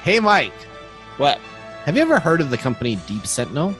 Hey, Mike. What? Have you ever heard of the company Deep Sentinel?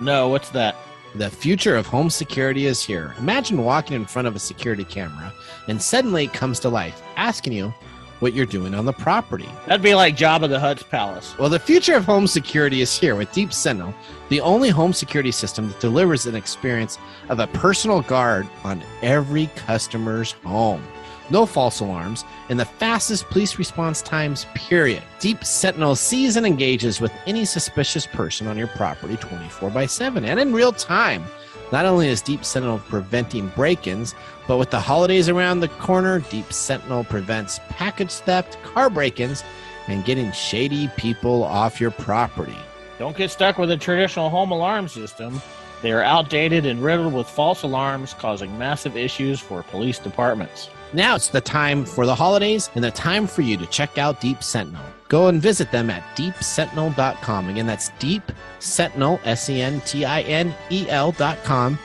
No, what's that? The future of home security is here. Imagine walking in front of a security camera and suddenly it comes to life, asking you what you're doing on the property. That'd be like Jabba the Hutt's palace. Well, the future of home security is here with Deep Sentinel, the only home security system that delivers an experience of a personal guard on every customer's home. No false alarms, and the fastest police response times, period. Deep Sentinel sees and engages with any suspicious person on your property 24/7 and in real time. Not only is Deep Sentinel preventing break-ins, but with the holidays around the corner, Deep Sentinel prevents package theft, car break-ins, and getting shady people off your property. Don't get stuck with a traditional home alarm system. They are outdated and riddled with false alarms, causing massive issues for police departments. Now it's the time for the holidays and the time for you to check out Deep Sentinel. Go and visit them at deepsentinel.com. Again, that's Deep Sentinel, SENTINEL.com,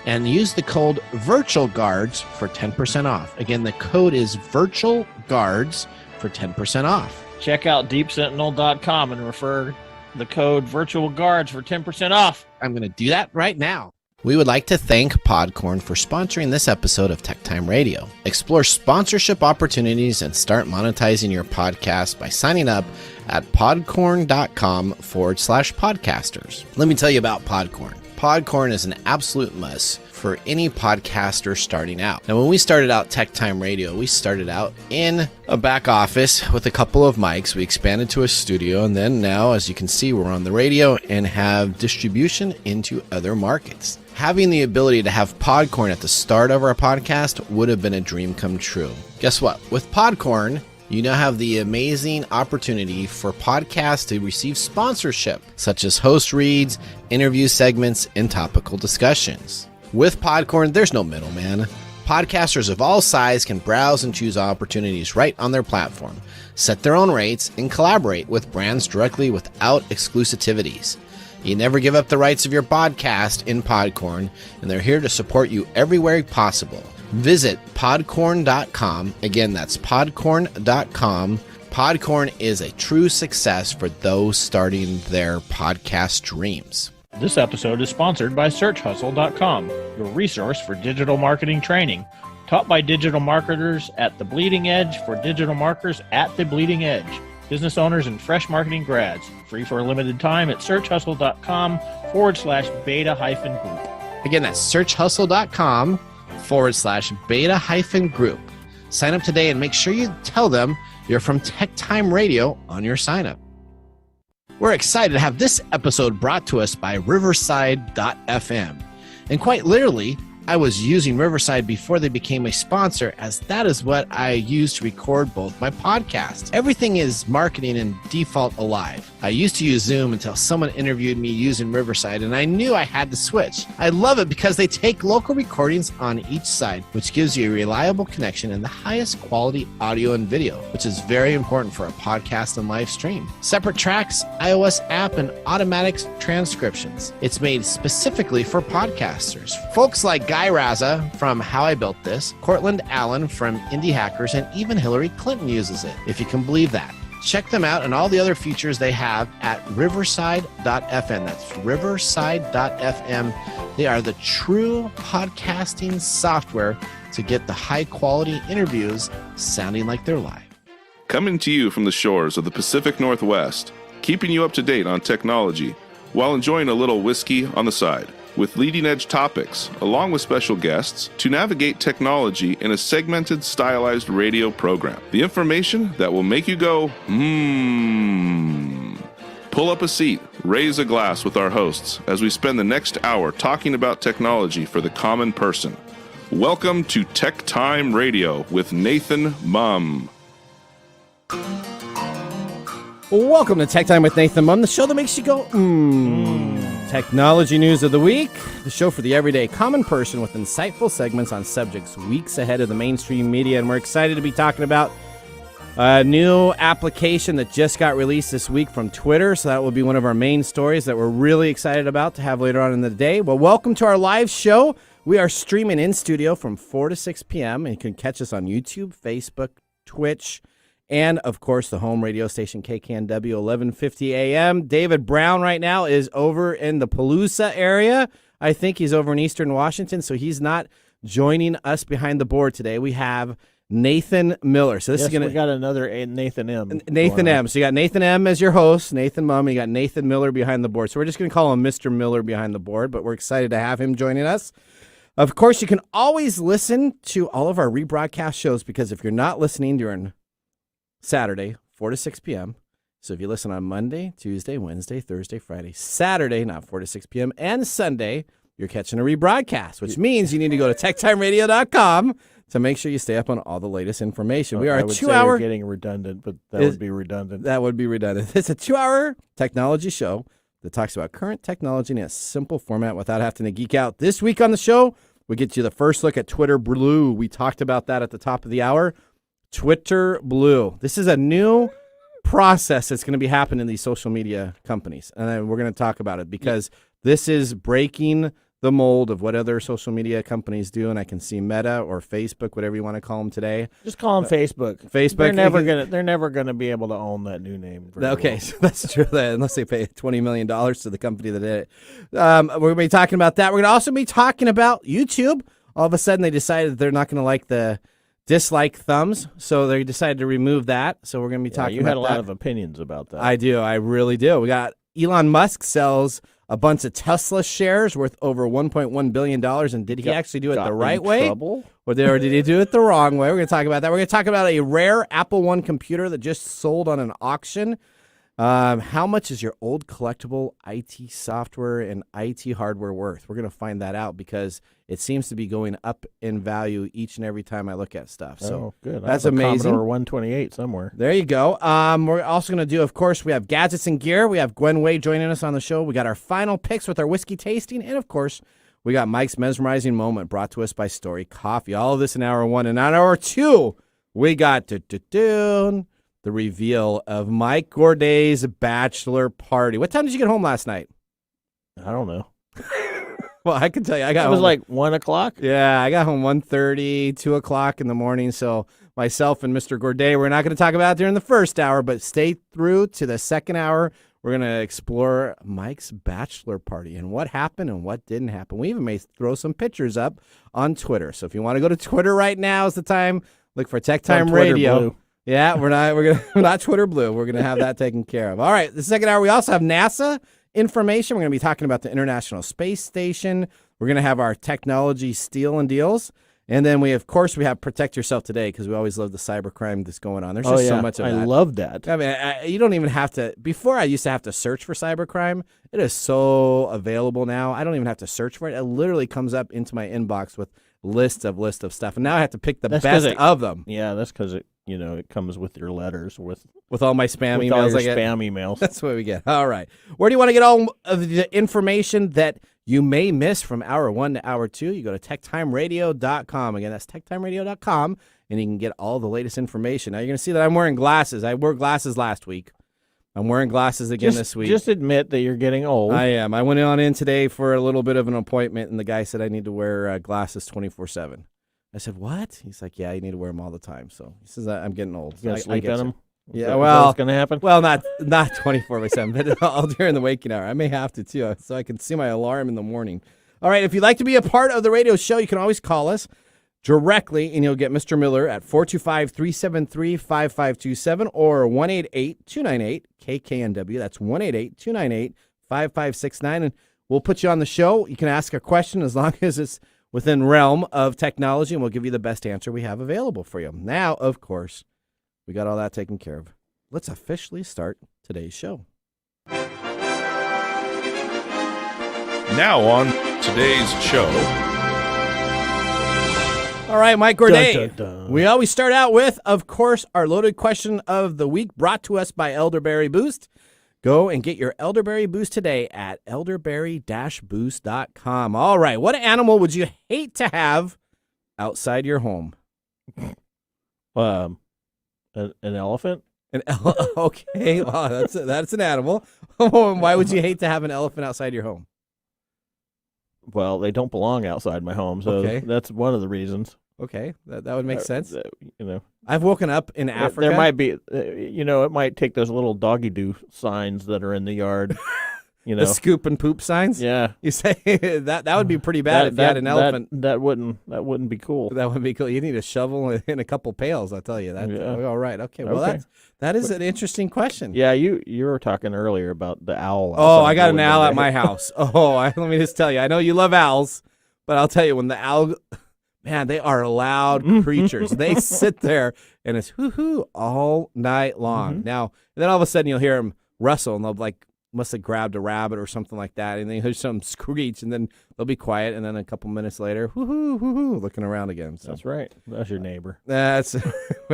and use the code VIRTUALGUARDS for 10% off. Again, the code is VIRTUALGUARDS for 10% off. Check out deepsentinel.com and refer the code VIRTUALGUARDS for 10% off. I'm going to do that right now. We would like to thank Podcorn for sponsoring this episode of TechTime Radio. Explore sponsorship opportunities and start monetizing your podcast by signing up at podcorn.com/podcasters. Let me tell you about Podcorn. Podcorn is an absolute must for any podcaster starting out. Now, when we started out TechTime Radio, we started out in a back office with a couple of mics. We expanded to a studio, and then now, as you can see, we're on the radio and have distribution into other markets. Having the ability to have Podcorn at the start of our podcast would have been a dream come true. Guess what? With Podcorn, you now have the amazing opportunity for podcasts to receive sponsorship, such as host reads, interview segments, and topical discussions. With Podcorn, there's no middleman. Podcasters of all sizes can browse and choose opportunities right on their platform, set their own rates, and collaborate with brands directly without exclusivities. You never give up the rights of your podcast in Podcorn, and they're here to support you everywhere possible. Visit podcorn.com. Again, that's podcorn.com. Podcorn is a true success for those starting their podcast dreams. This episode is sponsored by SearchHustle.com, your resource for digital marketing training. Taught by digital marketers at the Bleeding Edge for digital marketers at the Bleeding Edge. Business owners and fresh marketing grads. Free for a limited time at searchhustle.com/beta-group. Again, that's searchhustle.com/beta-group. Sign up today and make sure you tell them you're from TechTime Radio on your sign up. We're excited to have this episode brought to us by Riverside.fm. And quite literally, I was using Riverside before they became a sponsor, as that is what I use to record both my podcasts. Everything is marketing and default alive. I used to use Zoom until someone interviewed me using Riverside, and I knew I had to switch. I love it because they take local recordings on each side, which gives you a reliable connection and the highest quality audio and video, which is very important for a podcast and live stream. Separate tracks, iOS app, and automatic transcriptions. It's made specifically for podcasters. Folks like Guy Raza from How I Built This, Cortland Allen from Indie Hackers, and even Hillary Clinton uses it, if you can believe that. Check them out and all the other features they have at riverside.fm. That's riverside.fm. They are the true podcasting software to get the high quality interviews sounding like they're live. Coming to you from the shores of the Pacific Northwest, keeping you up to date on technology while enjoying a little whiskey on the side, with leading-edge topics, along with special guests, to navigate technology in a segmented, stylized radio program. The information that will make you go, Pull up a seat, raise a glass with our hosts as we spend the next hour talking about technology for the common person. Welcome to TechTime Radio with Nathan Mumm. Welcome to Tech Time with Nathan Mumm, the show that makes you go, Technology news of the week, the show for the everyday common person with insightful segments on subjects weeks ahead of the mainstream media. And we're excited to be talking about a new application that just got released this week from Twitter. So that will be one of our main stories that we're really excited about to have later on in the day. Well, welcome to our live show. We are streaming in studio from 4 to 6 p.m. and you can catch us on YouTube, Facebook, Twitch, and, of course, the home radio station KKNW 1150 AM. David Brown right now is over in the Palooza area. I think he's over in Eastern Washington, so he's not joining us behind the board today. We have Nathan Miller. So this is gonna. We got another Nathan M. Nathan M. So you got Nathan M. as your host, Nathan Mumm, and you got Nathan Miller behind the board. So we're just going to call him Mr. Miller behind the board, but we're excited to have him joining us. Of course, you can always listen to all of our rebroadcast shows, because if you're not listening during Saturday, 4 to 6 p.m., so if you listen on Monday, Tuesday, Wednesday, Thursday, Friday, Saturday, not 4 to 6 p.m., and Sunday, you're catching a rebroadcast, which means you need to go to TechTimeRadio.com to make sure you stay up on all the latest information. We are a 2-hour. You're getting redundant, but that would be redundant. That would be redundant. It's a 2-hour technology show that talks about current technology in a simple format without having to geek out. This week on the show, we get you the first look at Twitter Blue. We talked about that at the top of the hour. Twitter Blue. This is a new process that's going to be happening in these social media companies, and then we're going to talk about it because this is breaking the mold of what other social media companies do, and I can see Meta or Facebook, whatever you want to call them today. Just call them Facebook. Facebook. They're never gonna be able to own that new name. Okay, so that's true. Unless they pay $20 million to the company that did it. We're gonna be talking about that. We're gonna also be talking about YouTube. All of a sudden, they decided that they're not gonna like the dislike thumbs, so they decided to remove that. So we're gonna be talking. You had about a lot that. of opinions about that. I do. I really do. We got Elon Musk sells a bunch of Tesla shares worth over $1.1 billion. And did he actually do it the right way? Or did he do it the wrong way? We're going to talk about that. We're going to talk about a rare Apple One computer that just sold on an auction. How much is your old collectible IT software and IT hardware worth? We're going to find that out because it seems to be going up in value each and every time I look at stuff. So good. That's amazing. Commodore 128 somewhere. There you go. We're also going to do, of course, we have gadgets and gear. We have Gwen Way joining us on the show. We got our final picks with our whiskey tasting. And, of course, we got Mike's mesmerizing moment brought to us by Story Coffee. All of this in hour one. And on hour two, we got the reveal of Mike Gorday's bachelor party. What time did you get home last night? I don't know. Well, I can tell you, I got home. It was like 1 o'clock? Yeah, I got home 1:30, 2 o'clock in the morning. So myself and Mr. Gorday, we're not going to talk about it during the first hour, but stay through to the second hour. We're going to explore Mike's bachelor party and what happened and what didn't happen. We even may throw some pictures up on Twitter. So if you want to go to Twitter right now is the time. Look for TechTime Radio. Blue. Yeah, we're not Twitter Blue. We're gonna have that taken care of. All right, the second hour we also have NASA information. We're gonna be talking about the International Space Station. We're gonna have our technology steal and deals, and then we have Protect Yourself Today because we always love the cybercrime that's going on. There's just so much of that. I love that. I mean, you don't even have to. Before I used to have to search for cybercrime. It is so available now. I don't even have to search for it. It literally comes up into my inbox with list of stuff, and now I have to pick the best of them. Yeah, that's because it comes with your letters with all my spam emails. All your spam emails. That's what we get. All right. Where do you want to get all of the information that you may miss from hour one to hour two? You go to TechTimeRadio.com. Again, that's TechTimeRadio.com, and you can get all the latest information. Now, you're going to see that I'm wearing glasses. I wore glasses last week. I'm wearing glasses again this week. Just admit that you're getting old. I am. I went in today for a little bit of an appointment, and the guy said I need to wear glasses 24/7. I said, what? He's like, yeah, you need to wear them all the time. So he says, I'm getting old. You going to sleep in them? Yeah, well, what's going to happen? Well, not 24/7, but all during the waking hour. I may have to, too, so I can see my alarm in the morning. All right, if you'd like to be a part of the radio show, you can always call us directly, and you'll get Mr. Miller at 425-373-5527 or 188-298-KKNW. That's 188-298-5569, and we'll put you on the show. You can ask a question as long as it's within realm of technology, and we'll give you the best answer we have available for you. Now, of course, we got all that taken care of. Let's officially start today's show. Now on today's show. All right, Mike Gorday. Dun, dun, dun. We always start out with, of course, our loaded question of the week brought to us by Elderberry Boost. Go and get your Elderberry Boost today at elderberry-boost.com. All right, what animal would you hate to have outside your home? An elephant? Okay, well, that's an animal. Why would you hate to have an elephant outside your home? Well, they don't belong outside my home, so that's one of the reasons. Okay, that would make sense. You know, I've woken up in Africa. there might be, it might take those little doggy do signs that are in the yard. The scoop and poop signs. Yeah, you say that would be pretty bad if you had an elephant. That wouldn't be cool. That would be cool. You need a shovel and a couple pails. I'll tell you that. Yeah. All right. Okay. Well, that is an interesting question. Yeah, you were talking earlier about the owl. Oh, I got an owl at my house. Let me just tell you. I know you love owls, but I'll tell you, when the owl, man, they are loud creatures. They sit there and it's hoo-hoo all night long. Now, and then all of a sudden you'll hear them rustle and they'll must have grabbed a rabbit or something like that, and then here's some screech, and then they'll be quiet, and then a couple minutes later, hoo-hoo, hoo-hoo, looking around again. So. That's right. That's your neighbor. Well,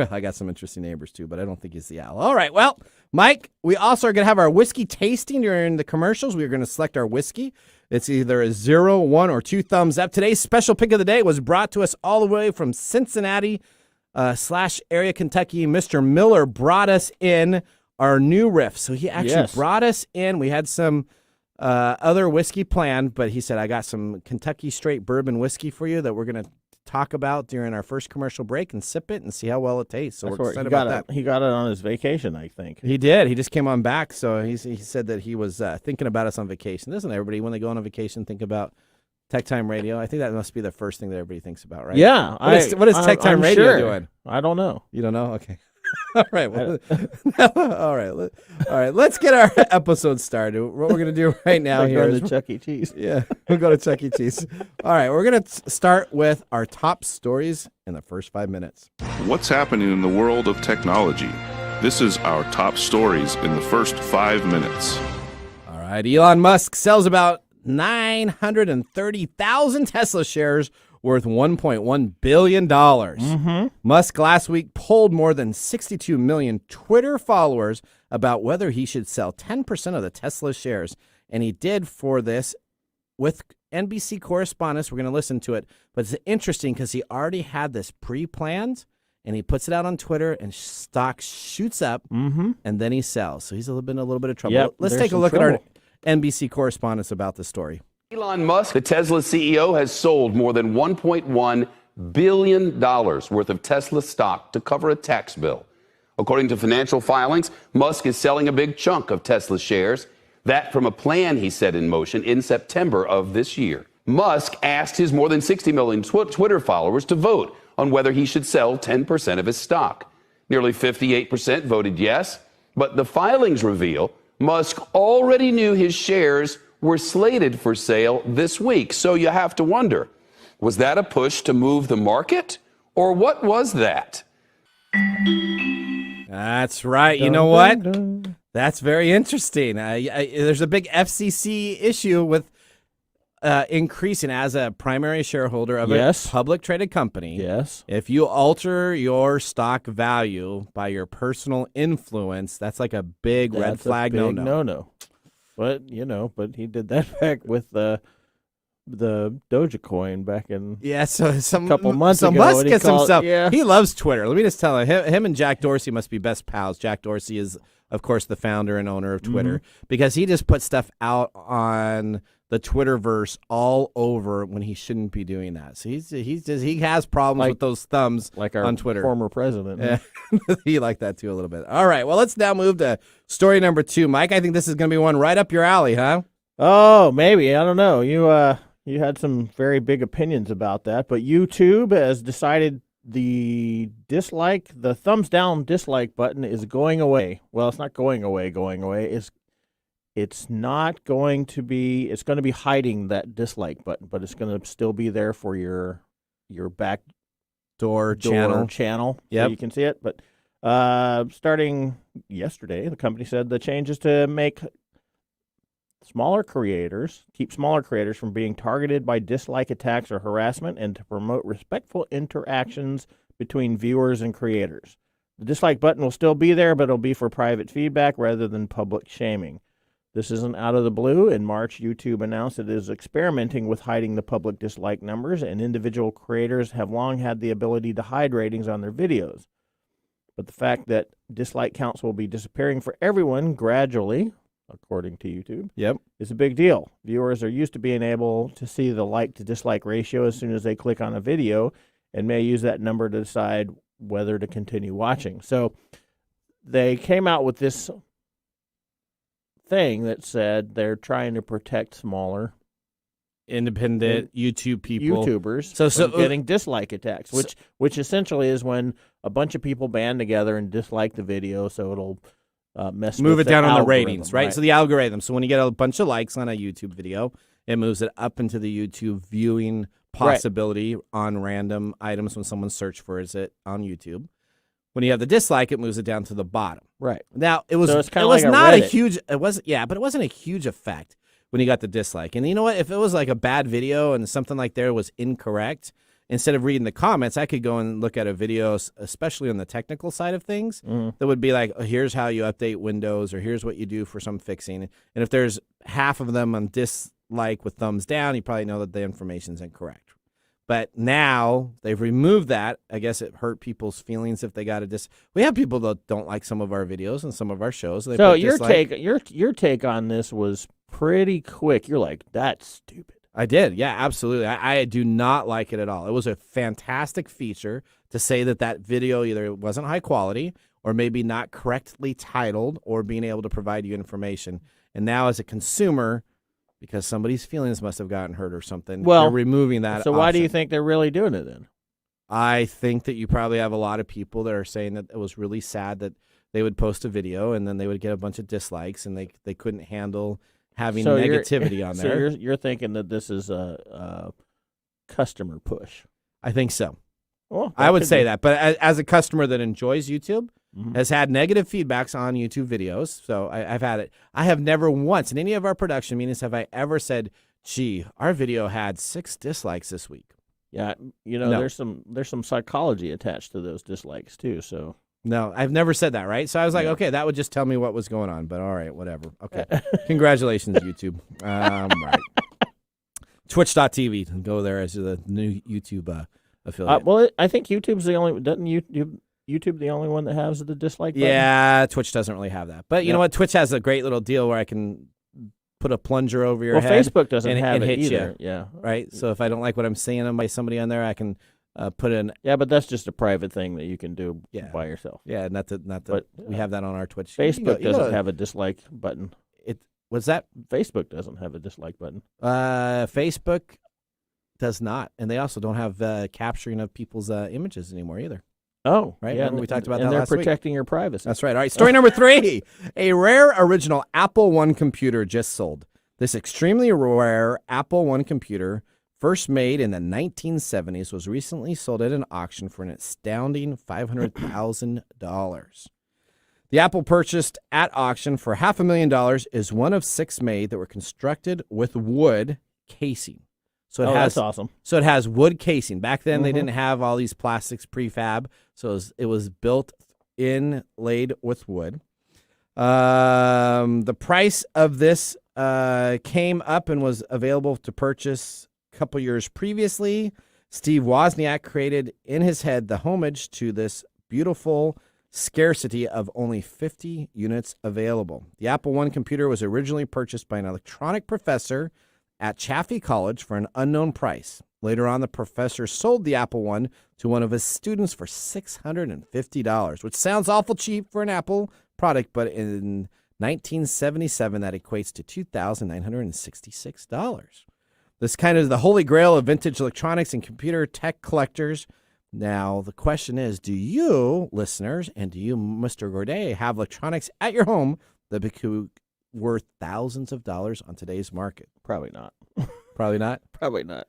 I got some interesting neighbors too, but I don't think he's the owl. All right, well, Mike, we also are going to have our whiskey tasting during the commercials. We're going to select our whiskey. It's either a 0, 1, or 2 thumbs up. Today's special pick of the day was brought to us all the way from Cincinnati / area Kentucky. Mr. Miller brought us in our new riff. So he actually brought us in. We had some other whiskey planned, but he said, I got some Kentucky straight bourbon whiskey for you that we're going to talk about during our first commercial break and sip it and see how well it tastes. So we're excited about that. He got it on his vacation, I think. He did. He just came on back. So he said that he was thinking about us on vacation. Doesn't everybody, when they go on a vacation, think about TechTime Radio? I think that must be the first thing that everybody thinks about, right? Yeah. What is TechTime Radio doing? I don't know. You don't know? Okay. All right. Well, all right. Let's get our episode started. What we're going to do right now here is Chuck E. Cheese. Yeah, we'll go to Chuck E. Cheese. All right. We're going to start with our top stories in the first 5 minutes. What's happening in the world of technology? This is our top stories in the first 5 minutes. All right. Elon Musk sells about 930,000 Tesla shares worth $1.1 billion. Musk last week polled more than 62 million Twitter followers about whether he should sell 10% of the Tesla shares. And he did for this with NBC correspondents. We're going to listen to it. But it's interesting because he already had this pre-planned, and he puts it out on Twitter, and stock shoots up, and then he sells. So he's in a little bit of trouble. Yep, let's take a look at our NBC correspondents about the story. Elon Musk, the Tesla CEO, has sold more than $1.1 billion worth of Tesla stock to cover a tax bill. According to financial filings, Musk is selling a big chunk of Tesla shares. That from a plan he set in motion in September of this year. Musk asked his more than 60 million Twitter followers to vote on whether he should sell 10% of his stock. Nearly 58% voted yes, but the filings reveal Musk already knew his shares were slated for sale this week. So you have to wonder, was that a push to move the market? Or what was that? That's right. You know what? That's very interesting. There's a big FCC issue with increasing as a primary shareholder of a public traded company. Yes. If you alter your stock value by your personal influence, that's like a big red flag no. But he did that back with the Dogecoin back in a couple months ago. Musk gets himself. He loves Twitter. Let me just tell him and Jack Dorsey must be best pals. Jack Dorsey is, of course, the founder and owner of Twitter because he just puts stuff out on the Twitterverse all over when he shouldn't be doing that. So he has problems with those thumbs like our on Twitter. Former president. Yeah. He liked that too a little bit. All right, well, let's now move to story number 2. Mike, I think this is going to be one right up your alley, huh? Oh, maybe. I don't know. You had some very big opinions about that, but YouTube has decided the thumbs down dislike button is going away. Well, it's not going away. It's not going to be. It's going to be hiding that dislike button, but it's going to still be there for your back door channel. Yep. So you can see it. But starting yesterday, the company said the changes to make keep smaller creators from being targeted by dislike attacks or harassment, and to promote respectful interactions between viewers and creators. The dislike button will still be there, but it'll be for private feedback rather than public shaming. This isn't out of the blue. In March, YouTube announced it is experimenting with hiding the public dislike numbers, and individual creators have long had the ability to hide ratings on their videos. But the fact that dislike counts will be disappearing for everyone gradually, according to YouTube, is a big deal. Viewers are used to being able to see the like to dislike ratio as soon as they click on a video, and may use that number to decide whether to continue watching. So they came out with this thing that said they're trying to protect smaller independent YouTube people, YouTubers, so getting dislike attacks, which essentially is when a bunch of people band together and dislike the video, so it'll move it down on the ratings, right? So the algorithm. So when you get a bunch of likes on a YouTube video, it moves it up into the YouTube viewing possibility on random items when someone search for it on YouTube. When you have the dislike, it moves it down to the bottom. Right. Now it was but it wasn't a huge effect when you got the dislike. And you know what? If it was like a bad video and something like there was incorrect, instead of reading the comments, I could go and look at a video, especially on the technical side of things, that would be like, oh, here's how you update Windows, or here's what you do for some fixing. And if there's half of them on dislike with thumbs down, you probably know that the information's incorrect. But now they've removed that. I guess it hurt people's feelings if they got a We have people that don't like some of our videos and some of our shows. So your take on this was pretty quick. You're like, that's stupid. I did. Yeah, absolutely. I do not like it at all. It was a fantastic feature to say that video either wasn't high quality or maybe not correctly titled or being able to provide you information. And now as a consumer, because somebody's feelings must have gotten hurt or something, they're removing that So why do you think they're really doing it then? I think that you probably have a lot of people that are saying that it was really sad that they would post a video and then they would get a bunch of dislikes and they couldn't handle having negativity on there. So you're thinking that this is a customer push. I think so. Well, I would say that. But as a customer that enjoys YouTube, has had negative feedbacks on YouTube videos, so I've had it. I have never once in any of our production meetings have I ever said, gee, our video had 6 dislikes this week. Yeah, there's some psychology attached to those dislikes too, so. No, I've never said that, right? So I was like, okay, that would just tell me what was going on, but all right, whatever. Okay. Congratulations, YouTube. Right. Twitch.tv. Go there as the new YouTube affiliate. Well, I think YouTube's the only, doesn't YouTube the only one that has the dislike button? Yeah, Twitch doesn't really have that. But you know what? Twitch has a great little deal where I can put a plunger over your head. Facebook doesn't have it hit either. You, yeah. Right? So if I don't like what I'm seeing by somebody on there, I can put in. Yeah, but that's just a private thing that you can do by yourself. Yeah, not that. But we have that on our Twitch. Facebook doesn't have a dislike button. What's that? Facebook doesn't have a dislike button. Facebook does not, and they also don't have capturing of people's images anymore either. Oh, right. Yeah, we talked about that last week. And they're protecting your privacy. That's right. All right. Story number 3: a rare original Apple I computer just sold. This extremely rare Apple I computer, first made in the 1970s, was recently sold at an auction for an astounding $500,000. The Apple purchased at auction for $500,000 is one of 6 made that were constructed with wood casing. So that's awesome. So it has wood casing. Back then, they didn't have all these plastics prefab, so it was built inlaid with wood. The price of this came up and was available to purchase a couple years previously. Steve Wozniak created in his head the homage to this beautiful scarcity of only 50 units available. The Apple I computer was originally purchased by an electronic professor at Chaffey College for an unknown price. Later on, the professor sold the Apple I to one of his students for $650, which sounds awful cheap for an Apple product, but in 1977, that equates to $2,966. This kind of the holy grail of vintage electronics and computer tech collectors. Now, the question is, do you, listeners, and do you, Mr. Gorday, have electronics at your home that could worth thousands of dollars on today's market? Probably not. Probably not? Probably not.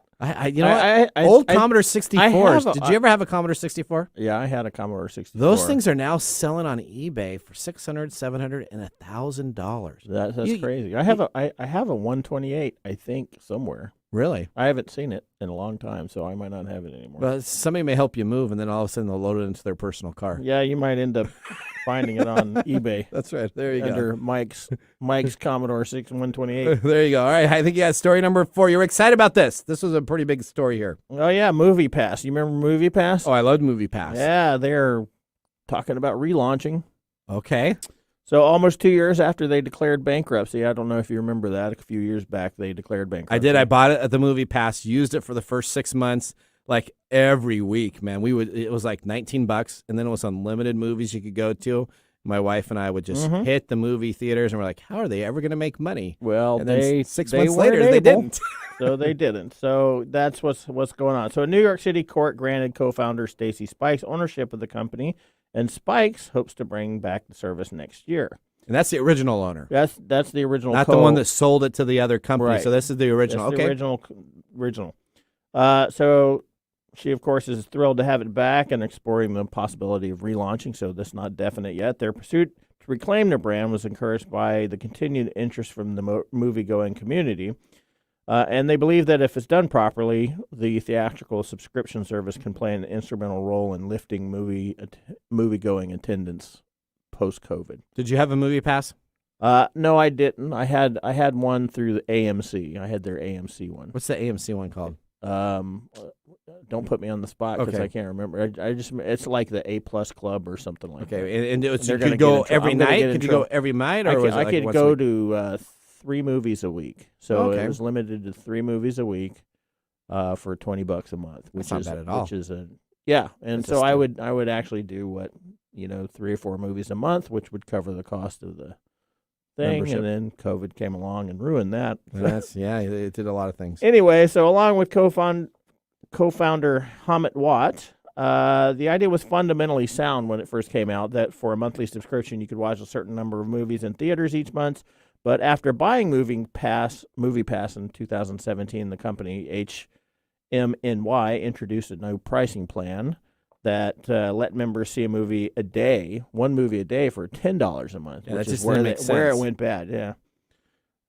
Old Commodore 64s. Did you ever have a Commodore 64? Yeah, I had a Commodore 64. Those things are now selling on eBay for $600, $700, and $1,000. That's crazy. I have a 128, I think, somewhere. Really? I haven't seen it in a long time, so I might not have it anymore. Well, somebody may help you move, and then all of a sudden they'll load it into their personal car. Yeah, you might end up finding it on eBay. That's right. There you under go. Mike's Commodore 128. There you go. All right. I think you got story number 4. You're excited about this. This was a pretty big story here. Oh, yeah. Movie Pass. You remember Movie Pass? Oh, I loved Movie Pass. Yeah, they're talking about relaunching. Okay. So almost 2 years after they declared bankruptcy, I don't know if you remember that. A few years back, they declared bankruptcy. I did. I bought it at the Movie Pass, used it for the first 6 months, like every week, man. It was like $19, and then it was unlimited movies you could go to. My wife and I would just hit the movie theaters, and we're like, how are they ever going to make money? Well, and then 6 months weren't later, they able. didn't. So they didn't. So that's what's going on. So a New York City court granted co-founder Stacy Spikes ownership of the company, and Spikes hopes to bring back the service next year. And that's the original owner. That's the original. Not the one that sold it to the other company. Right. So this is the original. That's okay. the original. So she, of course, is thrilled to have it back and exploring the possibility of relaunching. So that's not definite yet. Their pursuit to reclaim their brand was encouraged by the continued interest from the movie-going community. And they believe that if it's done properly, the theatrical subscription service can play an instrumental role in lifting movie-going attendance post-COVID. Did you have a movie pass? No, I didn't. I had one through the AMC. I had their AMC one. What's the AMC one called? Don't put me on the spot because Okay. I can't remember. I just it's like the A+ Club or something like that. Okay, and you They're could gonna go get in every I'm gonna night? get in Could you go trouble. every night? Or was it I like could once a go week? to 3 movies a week. So Okay. it was limited to 3 movies a week for $20 a month, which That's is not bad at all. Which is yeah. And That's so a I steal. would actually do 3 or 4 movies a month, which would cover the cost of the thing. Membership. And then COVID came along and ruined that. It did a lot of things. Anyway, so along with co-founder Hummmm Watt, the idea was fundamentally sound when it first came out, that for a monthly subscription you could watch a certain number of movies in theaters each month. But after buying Movie Pass in 2017, the company HMNY introduced a new pricing plan that let members see one movie a day for $10 a month, Yeah, that which just is where didn't make where it sense. went bad. Yeah.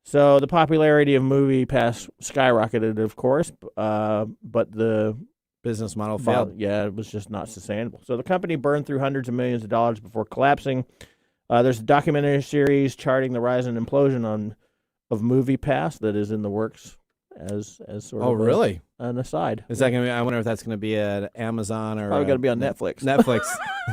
So the popularity of Movie Pass skyrocketed, of course, but the Business model failed. yeah, it was just not sustainable. So the company burned through hundreds of millions of dollars before collapsing. There's a documentary series charting the rise and implosion of Movie Pass that is in the works as sort of really? an aside. Is that going to be? I wonder if that's going to be at Amazon or Probably going to be on Netflix. Netflix.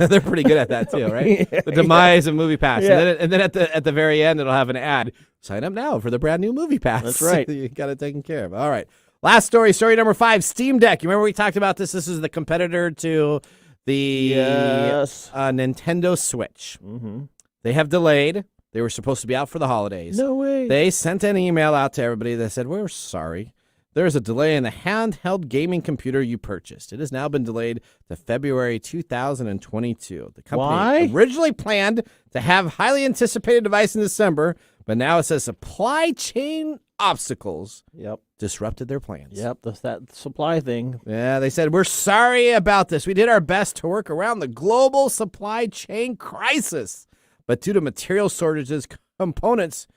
They're pretty good at that too, right? Yeah. The demise of Movie Pass, Yeah. and then at the very end, it'll have an ad. Sign up now for the brand new Movie Pass. That's right. You got it taken care of. All right. Last story number 5. Steam Deck. You remember we talked about this? This is the competitor to the Yes. Nintendo Switch. Mm-hmm. They have delayed. They were supposed to be out for the holidays. No way. They sent an email out to everybody that said, we're sorry. There's a delay in the handheld gaming computer you purchased. It has now been delayed to February 2022. The company Why? originally planned to have highly anticipated device in December, but now it says supply chain obstacles Yep. disrupted their plans. Yep. That supply thing. Yeah, they said, we're sorry about this. We did our best to work around the global supply chain crisis, but due to material shortages, components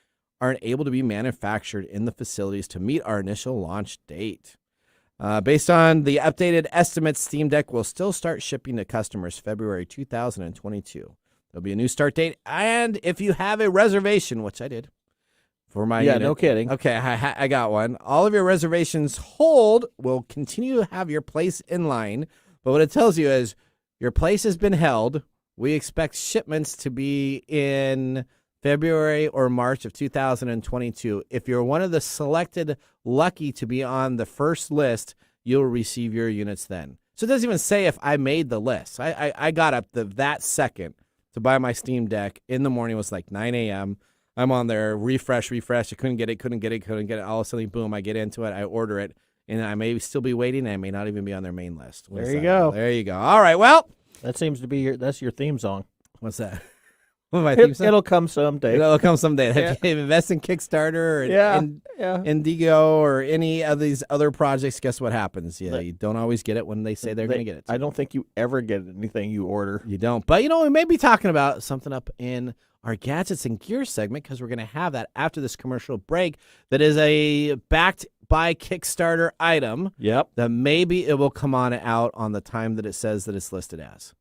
aren't able to be manufactured in the facilities to meet our initial launch date. Based on the updated estimates, Steam Deck will still start shipping to customers February 2022. There'll be a new start date, and if you have a reservation, which I did for my unit, no kidding. Okay, I got one. All of your reservations hold will continue to have your place in line, but what it tells you is your place has been held. We expect shipments to be in February or March of 2022. If you're one of the selected lucky to be on the first list, you'll receive your units then. So it doesn't even say if I made the list. I got up that second to buy my Steam Deck in the morning. It was like 9 a.m. I'm on there, refresh. I couldn't get it. All of a sudden, boom, I get into it. I order it, and I may still be waiting. I may not even be on their main list. There you go. There you go. All right, well. That seems to be that's your theme song. What's that? What my theme song? It'll come someday. It'll come someday. Yeah. If you invest in Kickstarter or Yeah. in Indigo or any of these other projects, guess what happens? Yeah, you don't always get it when they say they're going to get it. I don't think you ever get anything you order. You don't. But, we may be talking about something up in our gadgets and gear segment because we're going to have that after this commercial break that is a backed by Kickstarter item. Yep. That maybe it will come out on the time that it says that it's listed as.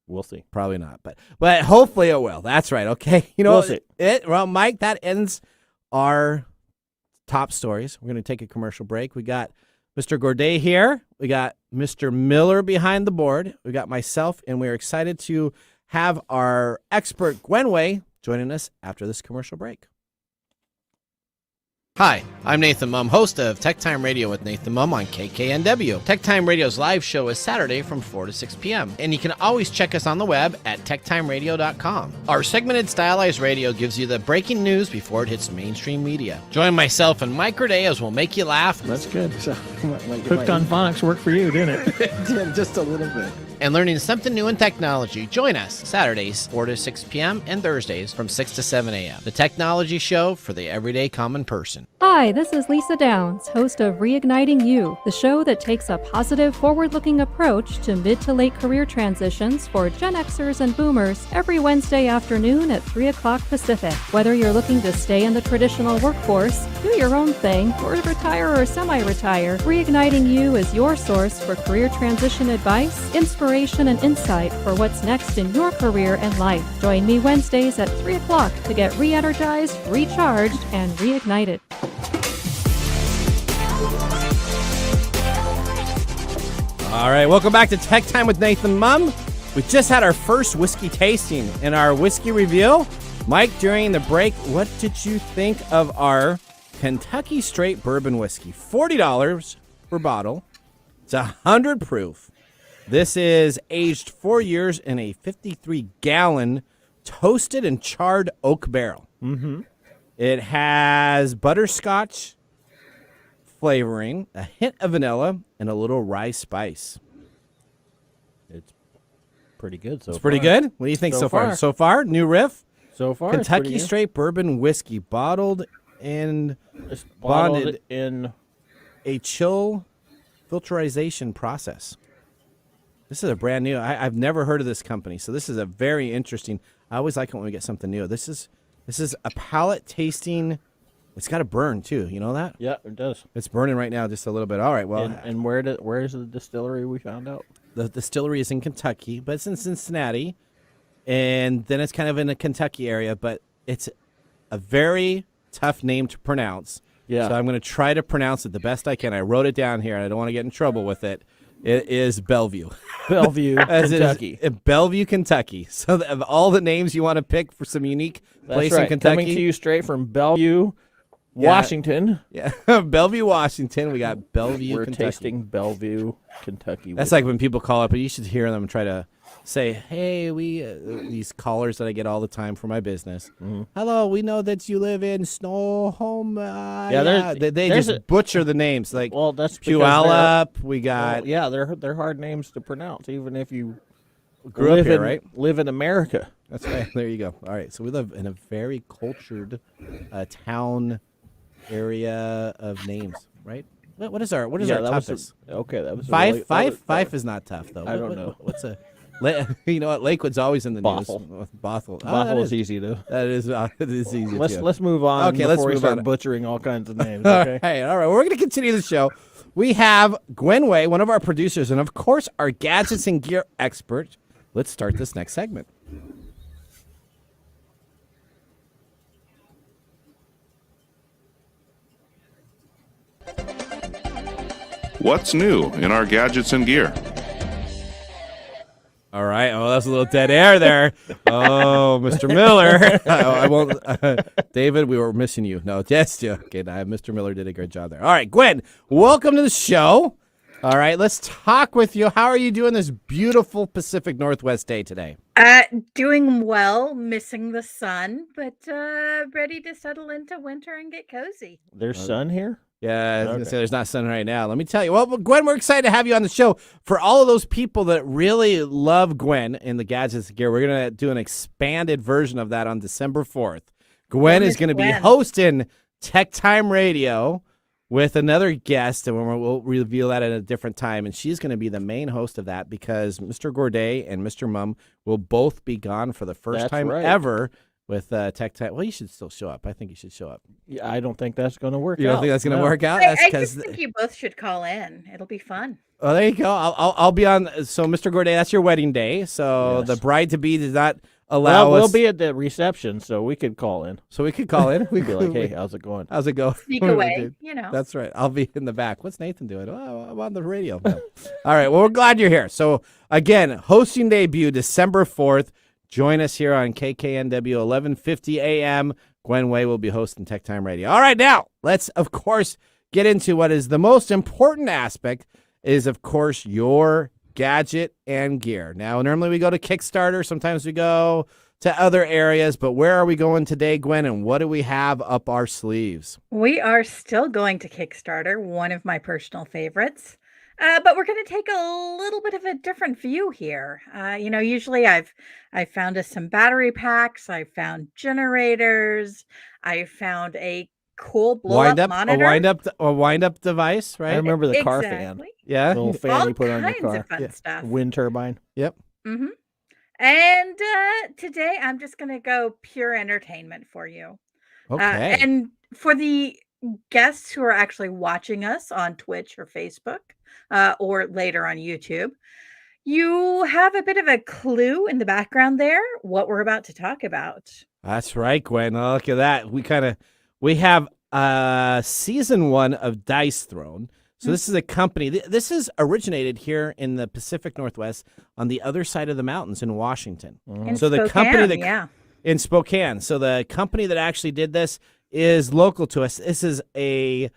We'll see. Probably not, but hopefully it will. That's right. Okay. We'll see. Well, Mike, that ends our top stories. We're going to take a commercial break. We got Mr. Gorday here. We got Mr. Miller behind the board. We got myself, and we're excited to have our expert Gwenway joining us after this commercial break. Hi, I'm Nathan Mumm, host of TechTime Radio with Nathan Mumm on KKNW. TechTime Radio's live show is Saturday from 4 to 6 p.m., and you can always check us on the web at techtimeradio.com. Our segmented stylized radio gives you the breaking news before it hits mainstream media. Join myself and Mike Gorday as we'll make you laugh. That's good. So, Hooked on Phonics worked for you, didn't it? It did, just a little bit. And learning something new in technology. Join us Saturdays 4 to 6 p.m. and Thursdays from 6 to 7 a.m. The technology show for the everyday common person. Hi, this is Lisa Downs, host of Reigniting You, the show that takes a positive, forward-looking approach to mid to late career transitions for Gen Xers and Boomers every Wednesday afternoon at 3 o'clock Pacific. Whether you're looking to stay in the traditional workforce, do your own thing, or retire or semi-retire, Reigniting You is your source for career transition advice, inspiration, and insight for what's next in your career and life. Join me Wednesdays at 3 o'clock to get re-energized, recharged, and reignited. All right, welcome back to Tech Time with Nathan Mumm. We just had our first whiskey tasting in our whiskey review. Mike, during the break, what did you think of our Kentucky Straight Bourbon Whiskey? $40 per bottle. It's 100 proof. This is aged 4 years in a 53-gallon toasted and charred oak barrel. Mm-hmm. It has butterscotch flavoring, a hint of vanilla, and a little rye spice. It's pretty good so far. It's pretty good? What do you think so far? So far? New riff? So far, Kentucky Straight Bourbon Whiskey, bottled and bonded in a chill filterization process. This is a brand new. I've never heard of this company, so this is a very interesting. I always like it when we get something new. This is a palate tasting. It's got a burn too. You know that? Yeah, it does. It's burning right now, just a little bit. All right. Well, and where is the distillery we found out? The distillery is in Kentucky, but it's in Cincinnati, and then it's kind of in the Kentucky area. But it's a very tough name to pronounce. Yeah. So I'm going to try to pronounce it the best I can. I wrote it down here, and I don't want to get in trouble with it. It is Bellevue. Bellevue, Kentucky. Bellevue, Kentucky. So of all the names you want to pick for some unique place in Kentucky. Coming to you straight from Bellevue, Washington. Yeah, Bellevue, Washington. We got Bellevue, We're Kentucky. tasting Bellevue, Kentucky. That's like when people call up, but you should hear them try to say, hey, these callers that I get all the time for my business. Mm-hmm. Hello, we know that you live in Snohomish. They just butcher the names. Like, well, that's Puyallup. We got. They're hard names to pronounce, even if you grew up here, right? Live in America. That's right. There you go. All right. So we live in a very cultured town area of names, right? What is our toughest? That was Fife is not tough though. I don't know. What's a you know what? Lakewood's always in the news. Bothell. Bothell is easy though. That is it is easy. Let's move on. Okay, before let's we move start on. Butchering all kinds of names. Okay. All right. We're going to continue the show. We have Gwen Way, one of our producers, and of course our gadgets and gear expert. Let's start this next segment. What's new in our gadgets and gear? All right. Oh, that's a little dead air there. Oh, Mr. Miller. I won't. David, we were missing you. No, just you. Okay, Mr. Miller did a great job there. All right, Gwen, welcome to the show. All right, let's talk with you. How are you doing this beautiful Pacific Northwest day today? Doing well, missing the sun, but ready to settle into winter and get cozy. There's sun here? Yeah, I was going to say there's not sun right now. Let me tell you. Well, Gwen, we're excited to have you on the show. For all of those people that really love Gwen and the gadgets gear, we're going to do an expanded version of that on December 4th. Gwen is going to be hosting Tech Time Radio with another guest, and we'll reveal that at a different time. And she's going to be the main host of that because Mr. Gorday and Mr. Mumm will both be gone for the first time ever with Tech Time. Well, you should still show up. I think you should show up. Yeah, I don't think that's going to work out. You don't think that's going to work out? I just think you both should call in. It'll be fun. Oh, there you go. I'll be on. So, Mr. Gorday, that's your wedding day. So the bride-to-be does not allow us. We'll be at the reception, so we could call in. So we could call in. We'd be like, hey, how's it going? How's it going? Sneak away, you know. That's right. I'll be in the back. What's Nathan doing? Oh, I'm on the radio. All right. Well, we're glad you're here. So, again, hosting debut December 4th. Join us here on KKNW 1150 AM, Gwen Way will be hosting TechTime Radio. All right, now let's, of course, get into what is the most important aspect is, of course, your gadget and gear. Now, normally we go to Kickstarter. Sometimes we go to other areas, but where are we going today, Gwen, and what do we have up our sleeves? We are still going to Kickstarter, one of my personal favorites. But we're going to take a little bit of a different view here. Usually I've found us some battery packs, I've found generators, I found a cool blow-up monitor. A wind-up device, right? I remember the car fan. Yeah. Little fan All you put on your kinds car. of fun stuff. Wind turbine. Yep. Mm-hmm. And today I'm just going to go pure entertainment for you. Okay. And for the guests who are actually watching us on Twitch or Facebook, or later on YouTube, you have a bit of a clue in the background there what we're about to talk about. That's right, Gwen. Oh, look at that. We have season 1 of Dice Throne. So this is a company. This is originated here in the Pacific Northwest on the other side of the mountains in Washington. In so the Spokane, company that yeah. in Spokane. So the company that actually did this is local to us. This is a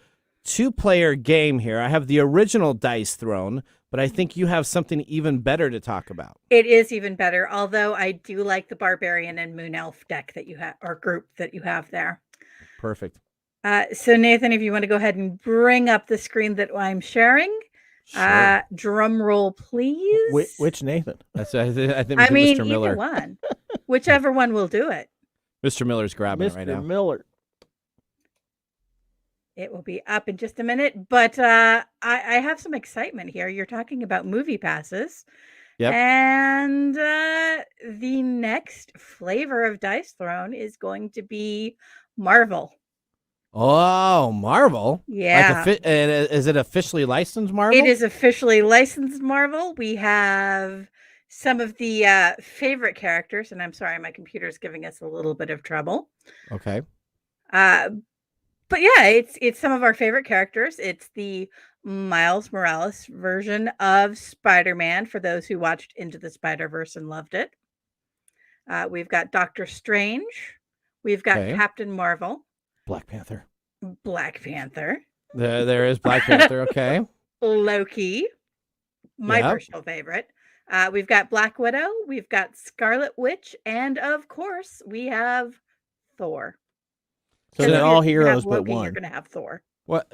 2-player game here. I have the original Dice Throne, but I think you have something even better to talk about. It is even better, although I do like the Barbarian and Moon Elf deck that you have, or group that you have there. Perfect. So Nathan, if you want to go ahead and bring up the screen that I'm sharing, Sure. Drum roll, please. Which Nathan? I think I mean, Mr. Miller. either one, whichever one will do it. Mr. Miller's grabbing it right now. Mr. Miller. It will be up in just a minute, but I have some excitement here. You're talking about movie passes. Yep. And the next flavor of Dice Throne is going to be Marvel. Oh, Marvel? Yeah. Is it officially licensed Marvel? It is officially licensed Marvel. We have some of the favorite characters, and I'm sorry, my computer is giving us a little bit of trouble. Okay. But yeah, it's some of our favorite characters. It's the Miles Morales version of Spider-Man for those who watched Into the Spider-Verse and loved it. We've got Doctor Strange. We've got Captain Marvel. Black Panther. Black Panther. There is Black Panther, okay. Loki, my personal favorite. We've got Black Widow. We've got Scarlet Witch. And of course, we have Thor. So they're all heroes but Loki, one. You're going to have Thor.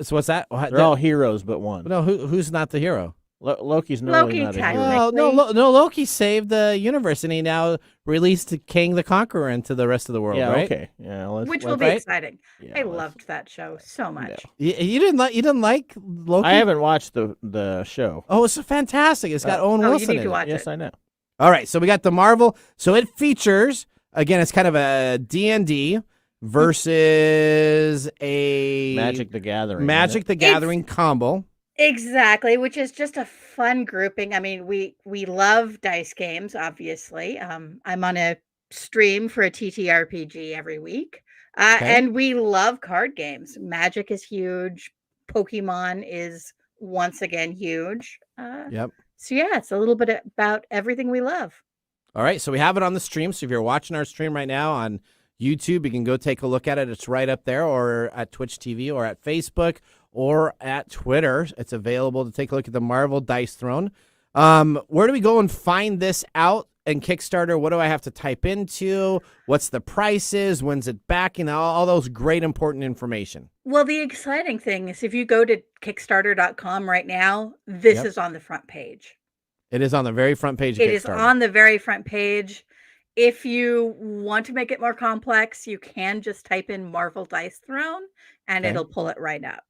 So what's that? They're all heroes but one. No, who's not the hero? Loki's Loki, not a hero. technically. No, Loki saved the universe, and he now released King the Conqueror into the rest of the world, Yeah, right? okay. Yeah, Which will be exciting. I loved that show so much. You didn't like Loki? I haven't watched the show. Oh, it's fantastic. It's got Owen Wilson you need in to it. watch Yes, it. I know. All right, so we got the Marvel. So it features, again, it's kind of a D&D versus a Magic the Gathering. Magic the Gathering combo. Exactly, which is just a fun grouping. I mean, we love dice games, obviously. I'm on a stream for a TTRPG every week. And we love card games. Magic is huge. Pokemon is once again huge. Yep. So yeah, it's a little bit about everything we love. All right, so we have it on the stream. So if you're watching our stream right now on YouTube, you can go take a look at it. It's right up there, or at Twitch TV, or at Facebook, or at Twitter. It's available to take a look at the Marvel Dice Throne. Where do we go and find this out in Kickstarter? What do I have to type into? What's the prices? When's it back? And all those great important information. Well, the exciting thing is if you go to Kickstarter.com right now, this is on the front page. It is on the very front page of It Kickstarter. is on the very front page. If you want to make it more complex, you can just type in Marvel Dice Throne and it'll pull it right up.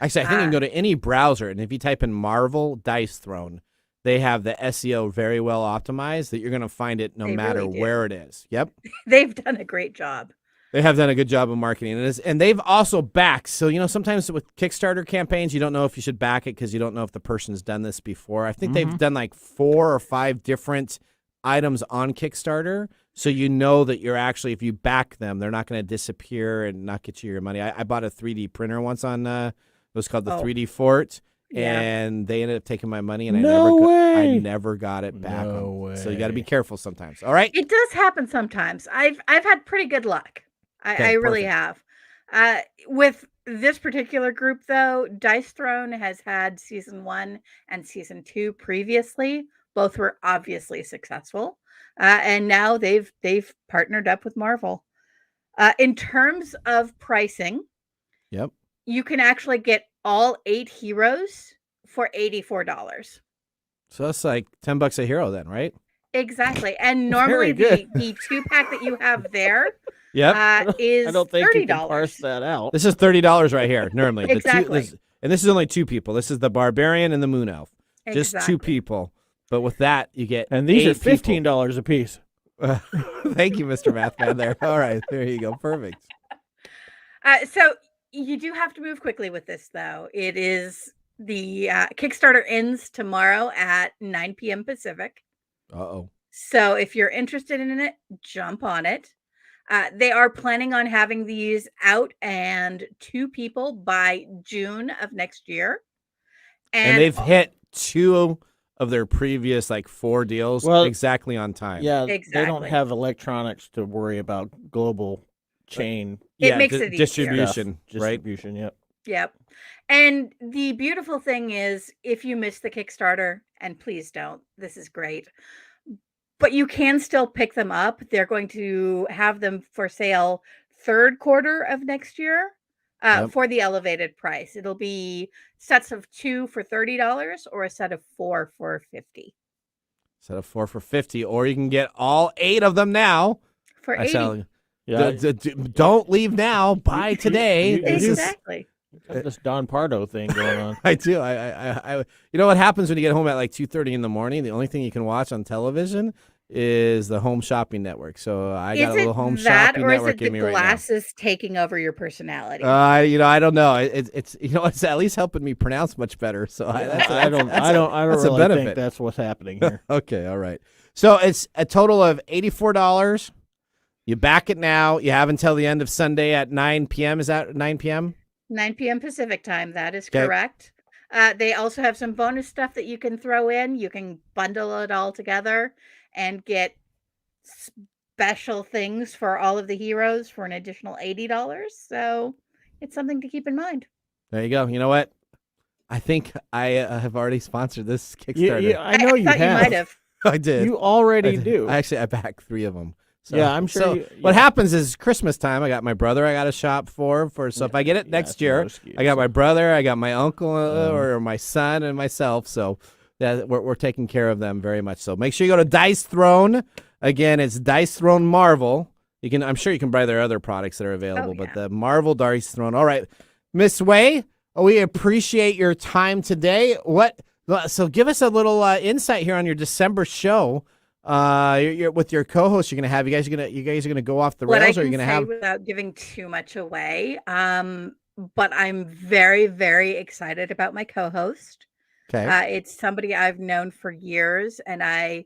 Actually, I think you can go to any browser, and if you type in Marvel Dice Throne, they have the SEO very well optimized that you're going to find it no matter where it is. Yep. They've done a great job. They have done a good job of marketing it. And they've also backed. So, sometimes with Kickstarter campaigns, you don't know if you should back it because you don't know if the person's done this before. I think they've done like 4 or 5 different items on Kickstarter. So you know that you're actually, if you back them, they're not going to disappear and not get you your money. I bought a 3D printer once on, it was called the 3D Fort. Yeah. And they ended up taking my money, and I never got it back. No way. So you got to be careful sometimes. All right. It does happen sometimes. I've had pretty good luck. I really have. With this particular group, though, Dice Throne has had season 1 and season 2 previously. Both were obviously successful, and now they've partnered up with Marvel. In terms of pricing, Yep. you can actually get all 8 heroes for $84. So that's like $10 a hero then, right? Exactly. And normally the 2-pack that you have there is I don't think $30. you can parse that out. This is $30 right here, normally. Exactly. And this is only 2 people. This is the Barbarian and the Moon Elf. Just 2 Exactly. people. But with that, you get And these 8 are $15 a piece. Thank you, Mr. Mathman there. All right, there you go. Perfect. So you do have to move quickly with this, though. It is the Kickstarter ends tomorrow at 9 p.m. Pacific. Uh-oh. So if you're interested in it, jump on it. They are planning on having these out and 2 people by June of next year. And they've hit 2 of their previous 4 deals exactly on time. Yeah, Exactly. they don't have electronics to worry about global chain It makes it easier. distribution, right? distribution. Yep. Yep. And the beautiful thing is, if you miss the Kickstarter, and please don't, this is great, but you can still pick them up. They're going to have them for sale 3rd quarter of next year for the elevated price. It'll be sets of 2 for $30 or a set of 4 for $50. Set of 4 for $50, or you can get all 8 of them now For $80. Yeah. Don't leave now. Buy today. Exactly. Got this Don Pardo thing going on. I do. I you know what happens when you get home at 2:30 in the morning? The only thing you can watch on television is the Home Shopping Network. So I got a little Home Shopping Network in me right now. Or is it the glasses taking over your personality? I don't know. It's it's at least helping me pronounce much better. So I don't really a benefit. think that's what's happening here. Okay, all right. So it's a total of $84. You back it now. You have until the end of Sunday at 9 p.m. Is that 9 p.m.? 9 p.m. Pacific time. That is Okay. correct. They also have some bonus stuff that you can throw in. You can bundle it all together and get special things for all of the heroes for an additional $80. So it's something to keep in mind. There you go. You know what? I think I have already sponsored this Kickstarter. Yeah, I know you thought have. you might have. I did. You already do. I backed 3 of them. So, Yeah, I'm sure So you- what yeah. happens is Christmas time. I got my brother. I got to shop for. So if I get it next year, I got my brother. I got my uncle or my son and myself. So that we're taking care of them very much. So make sure you go to Dice Throne. Again, it's Dice Throne Marvel. I'm sure you can buy their other products that are available, but the Marvel Dice Throne. All right, Miss Way, we appreciate your time today. So give us a little insight here on your December show. You're with your co-host. You're gonna have you guys are gonna go off the rails, or you're gonna have without giving too much away. But I'm very, very excited about my co-host. Okay. It's somebody I've known for years, and I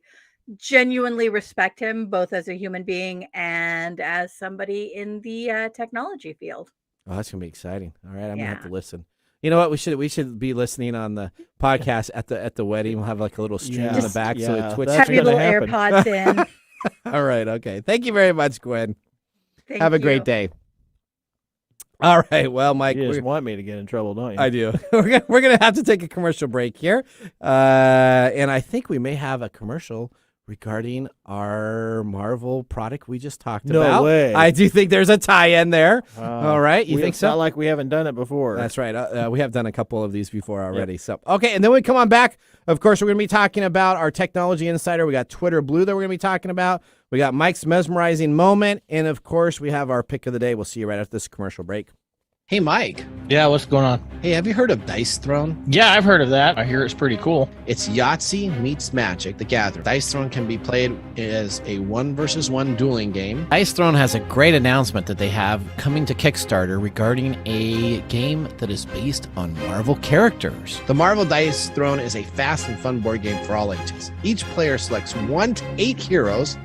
genuinely respect him both as a human being and as somebody in the technology field. Oh, that's gonna be exciting. All right, I'm gonna have to listen. You know what? We should be listening on the podcast at the wedding. We'll have a little stream in the back, so it twitches. Have your little AirPods in. All right. Okay. Thank you very much, Gwen. Thank have a you. great day. All right. Well, Mike, You just want me to get in trouble, don't you? I do. We're gonna have to take a commercial break here, and I think we may have a commercial regarding our Marvel product we just talked about. No way. I do think there's a tie-in there. All right. You think It's so? not like we haven't done it before. That's right. We have done a couple of these before already. Yep. So, okay. And then when we come on back, of course, we're going to be talking about our technology insider. We got Twitter Blue that we're going to be talking about. We got Mike's mesmerizing moment. And of course, we have our pick of the day. We'll see you right after this commercial break. Hey, Mike. Yeah, what's going on? Hey, have you heard of Dice Throne? Yeah, I've heard of that. I hear it's pretty cool. It's Yahtzee meets Magic: The Gathering. Dice Throne can be played as a 1-versus-1 dueling game. Dice Throne has a great announcement that they have coming to Kickstarter regarding a game that is based on Marvel characters. The Marvel Dice Throne is a fast and fun board game for all ages. Each player selects 1 to 8 heroes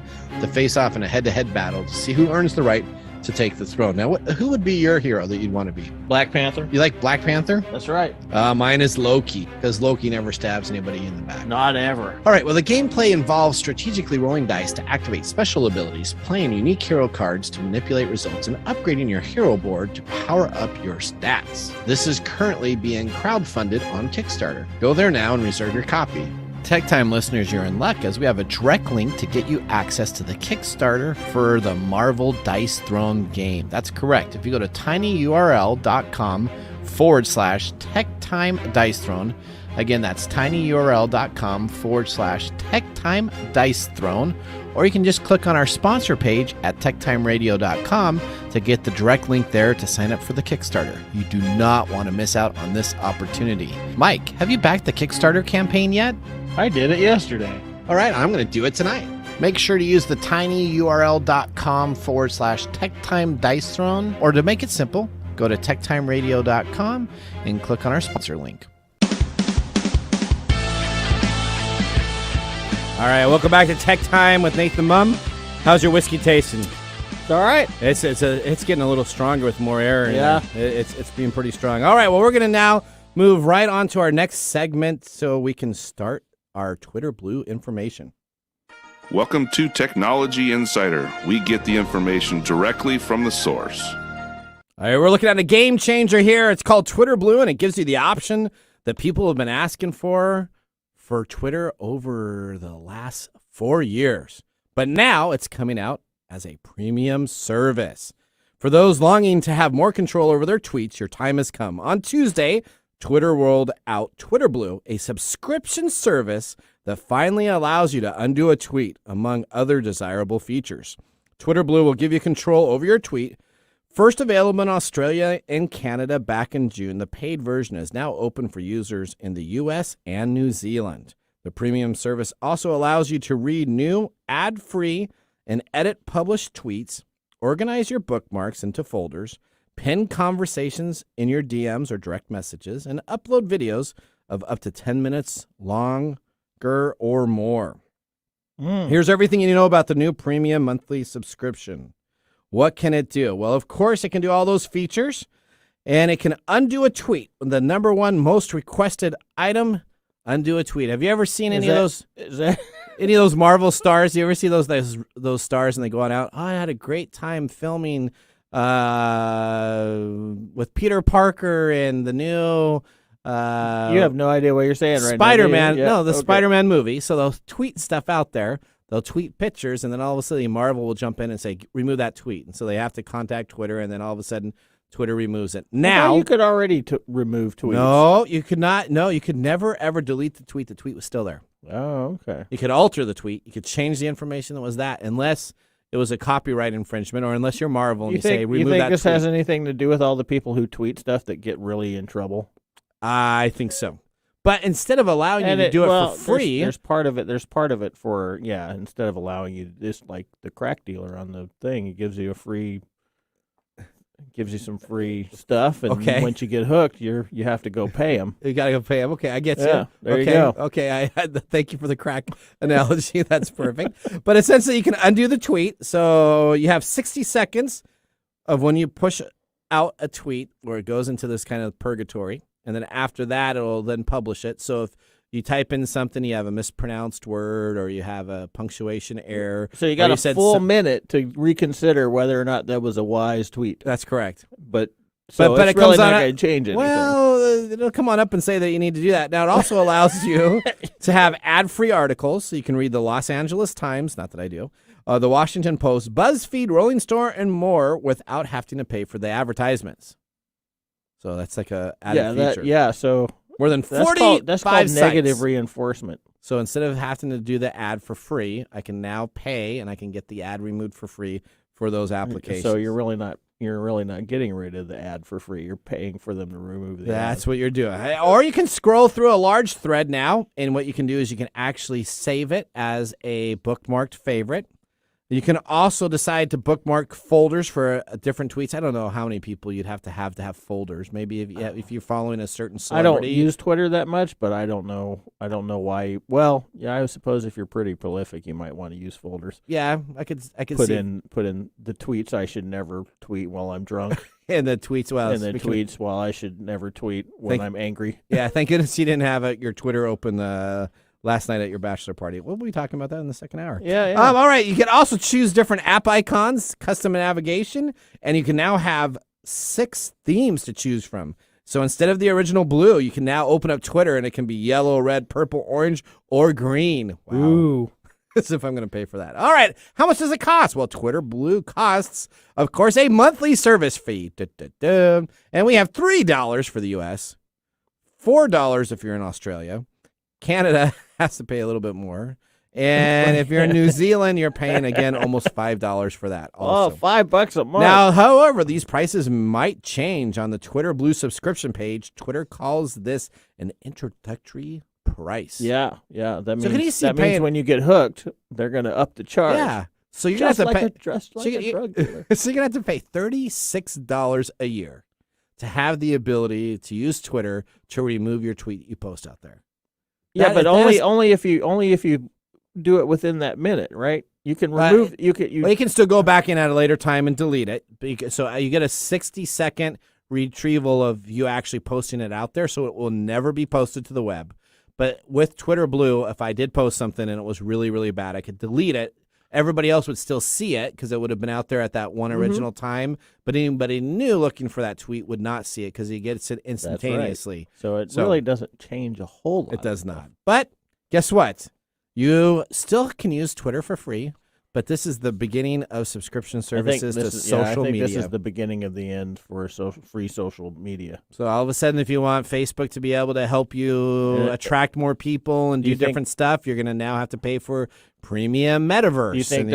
to face off in a head-to-head battle to see who earns the right to take the throne. Now, who would be your hero that you'd want to be? Black Panther. You like Black Panther? That's right. Mine is Loki, because Loki never stabs anybody in the back. Not ever. All right, well, the gameplay involves strategically rolling dice to activate special abilities, playing unique hero cards to manipulate results, and upgrading your hero board to power up your stats. This is currently being crowdfunded on Kickstarter. Go there now and reserve your copy. Tech Time listeners, you're in luck as we have a direct link to get you access to the Kickstarter for the Marvel Dice Throne game. That's correct. If you go to tinyurl.com/TechTime Dice Throne, again, that's tinyurl.com/TechTime Dice Throne, or you can just click on our sponsor page at techtimeradio.com to get the direct link there to sign up for the Kickstarter. You do not want to miss out on this opportunity. Mike, have you backed the Kickstarter campaign yet? I did it yesterday. All right, I'm going to do it tonight. Make sure to use the tinyurl.com/TechTime Dice Throne, or to make it simple, go to techtimeradio.com and click on our sponsor link. All right, welcome back to Tech Time with Nathan Mumm. How's your whiskey tasting? It's all right. It's getting a little stronger with more air in Yeah. there. It's being pretty strong. All right, well, we're going to now move right on to our next segment so we can start our Twitter Blue information. Welcome to Technology Insider. We get the information directly from the source. All right, we're looking at a game changer here. It's called Twitter Blue, and it gives you the option that people have been asking for Twitter over the last 4 years. But now it's coming out as a premium service. For those longing to have more control over their tweets, your time has come. On Tuesday, Twitter rolled out Twitter Blue, a subscription service that finally allows you to undo a tweet, among other desirable features. Twitter Blue will give you control over your tweet. First available in Australia and Canada back in June, the paid version is now open for users in the U.S. and New Zealand. The premium service also allows you to read new, ad-free, and edit published tweets, organize your bookmarks into folders, pin conversations in your DMs or direct messages, and upload videos of up to 10 minutes longer or more. Here's everything you need to know about the new premium monthly subscription. What can it do? Well, of course, it can do all those features, and it can undo a tweet. The number one most requested item, undo a tweet. Have you ever seen any of those Marvel stars? You ever see those stars and they go on out? Oh, I had a great time filming with Peter Parker and the new You have no idea what you're saying right now. Spider-Man. Yeah, No, the okay. Spider-Man movie. So they'll tweet stuff out there. They'll tweet pictures, and then all of a sudden Marvel will jump in and say, remove that tweet. And so they have to contact Twitter, and then all of a sudden Twitter removes it. Now you could already remove tweets. No, you could not. No, you could never, ever delete the tweet. The tweet was still there. Oh, okay. You could alter the tweet. You could change the information that was that, unless it was a copyright infringement, or unless you're Marvel and you say remove that tweet. You think this has anything to do with all the people who tweet stuff that get really in trouble? I think so. But instead of allowing you to do it for free, there's part of it. There's part of it for instead of allowing you this, like the crack dealer on the thing, it gives you some free stuff, and once you get hooked, you have to go pay them. You got to go pay them. Okay, I get you. Yeah, there okay, you go. Okay, thank you for the crack analogy. That's perfect. But essentially, you can undo the tweet. So you have 60 seconds of when you push out a tweet where it goes into this kind of purgatory. And then after that, it'll then publish it. So if you type in something, you have a mispronounced word or you have a punctuation error. So you got a full minute to reconsider whether or not that was a wise tweet. That's correct. But it really comes not on going to change anything. Well, it'll come on up and say that you need to do that. Now, it also allows you to have ad-free articles. So you can read the Los Angeles Times, not that I do, the Washington Post, BuzzFeed, Rolling Stone, and more without having to pay for the advertisements. So that's like a added feature. So more than 45 that's called sites. negative reinforcement. So instead of having to do the ad for free, I can now pay and I can get the ad removed for free for those applications. So you're really not getting rid of the ad for free. You're paying for them to remove the ad. That's what you're doing. Or you can scroll through a large thread now, and what you can do is you can actually save it as a bookmarked favorite. You can also decide to bookmark folders for different tweets. I don't know how many people you'd have to have folders. Maybe if you're following a certain celebrity. I don't use Twitter that much, but I don't know why. Well, yeah, I suppose if you're pretty prolific, you might want to use folders. Yeah, I could put see. in the tweets I should never tweet while I'm drunk. And the tweets while I should never tweet when I'm angry. Yeah, thank goodness you didn't have your Twitter open last night at your bachelor party. We'll be talking about that in the second hour. Yeah. All right, you can also choose different app icons, custom navigation, and you can now have 6 themes to choose from. So instead of the original blue, you can now open up Twitter, and it can be yellow, red, purple, orange, or green. Wow. Ooh. As if I'm going to pay for that. All right, how much does it cost? Well, Twitter Blue costs, of course, a monthly service fee. And we have $3 for the U.S., $4 if you're in Australia. Canada has to pay a little bit more. And if you're in New Zealand, you're paying, again, almost $5 for that also. Oh, $5 a month. Now, however, these prices might change on the Twitter Blue subscription page. Twitter calls this an introductory price. Yeah. That means, paying, when you get hooked, they're going to up the charge. Yeah. So you're going to have to pay. Just like a drug dealer. So you're going to have to pay $36 a year to have the ability to use Twitter to remove your tweet you post out there. Yeah, but only if you do it within that minute, right? You can remove. You can still go back in at a later time and delete it. So you get a 60-second retrieval of you actually posting it out there, so it will never be posted to the web. But with Twitter Blue, if I did post something and it was really, really bad, I could delete it. Everybody else would still see it because it would have been out there at that one original time. But anybody new looking for that tweet would not see it because he gets it instantaneously. Right. So it really doesn't change a whole lot. It does not. But guess what? You still can use Twitter for free. But this is the beginning of subscription services to social media. This is the beginning of the end for free social media. So all of a sudden, if you want Facebook to be able to help you attract more people and do different stuff, you're going to now have to pay for premium metaverse. Do you think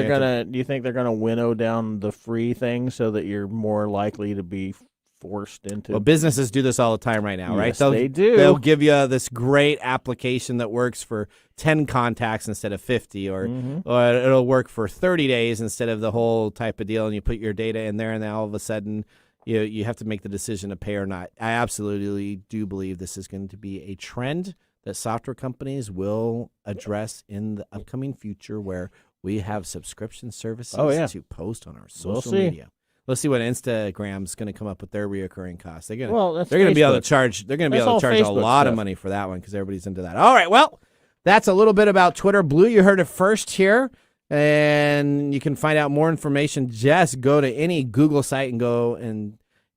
they're gonna winnow down the free thing so that you're more likely to be forced into? Well, businesses do this all the time right now, right? Yes, they do. They'll give you this great application that works for 10 contacts instead of 50, or it'll work for 30 days instead of the whole type of deal, and you put your data in there, and then all of a sudden you have to make the decision to pay or not. I absolutely do believe this is going to be a trend that software companies will address in the upcoming future, where we have subscription services to post on our social media. Let's see what Instagram's going to come up with their reoccurring costs. They're going to be able to charge. They're going to be able to charge a lot of money for that one because everybody's into that. All right, well, that's a little bit about Twitter Blue. You heard it first here, and you can find out more information. Just go to any Google site and go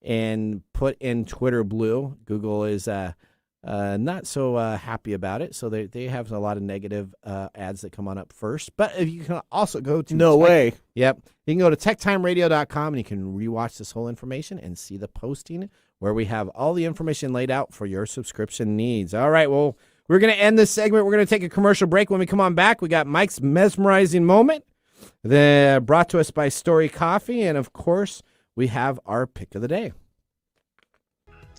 and put in Twitter Blue. Google is not so happy about it, so they have a lot of negative ads that come on up first. But you can also go to Yep, you can go to TechTimeRadio.com and you can rewatch this whole information and see the posting where we have all the information laid out for your subscription needs. All right, well, we're going to end this segment. We're going to take a commercial break. When we come on back, we got Mike's mesmerizing moment, brought to us by Story Coffee, and of course, we have our pick of the day.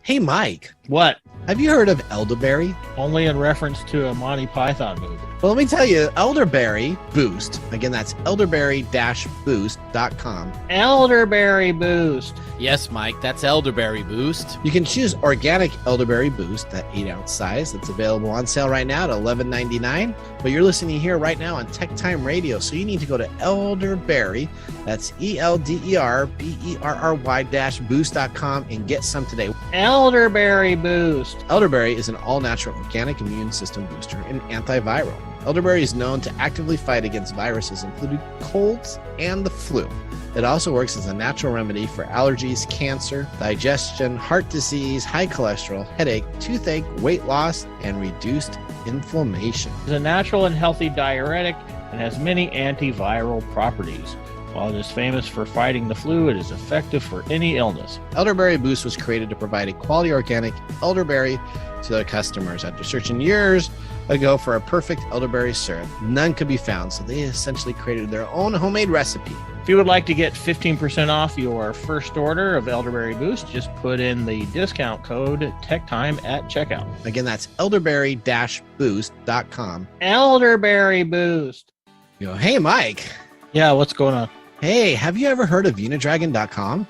Hey, Mike. What? Have you heard of elderberry? Only in reference to a Monty Python movie. Well, let me tell you, Elderberry Boost. Again, that's elderberry-boost.com. Elderberry Boost. Yes, Mike, that's Elderberry Boost. You can choose organic Elderberry Boost, that 8-ounce size. That's available on sale right now at $11.99. But you're listening here right now on TechTime Radio, so you need to go to Elderberry, that's ELDERBERRY-boost.com, and get some today. Elderberry Boost. Elderberry is an all-natural organic immune system booster and antiviral. Elderberry is known to actively fight against viruses, including colds and the flu. It also works as a natural remedy for allergies, cancer, digestion, heart disease, high cholesterol, headache, toothache, weight loss, and reduced inflammation. It's a natural and healthy diuretic and has many antiviral properties. While it is famous for fighting the flu, it is effective for any illness. Elderberry Boost was created to provide a quality organic elderberry to their customers. After searching years ago for a perfect elderberry syrup, none could be found, so they essentially created their own homemade recipe. If you would like to get 15% off your first order of Elderberry Boost, just put in the discount code TechTime at checkout. Again, that's elderberry-boost.com. Elderberry Boost. You go, hey, Mike, Yeah, what's going on? Hey, have you ever heard of Unidragon.com?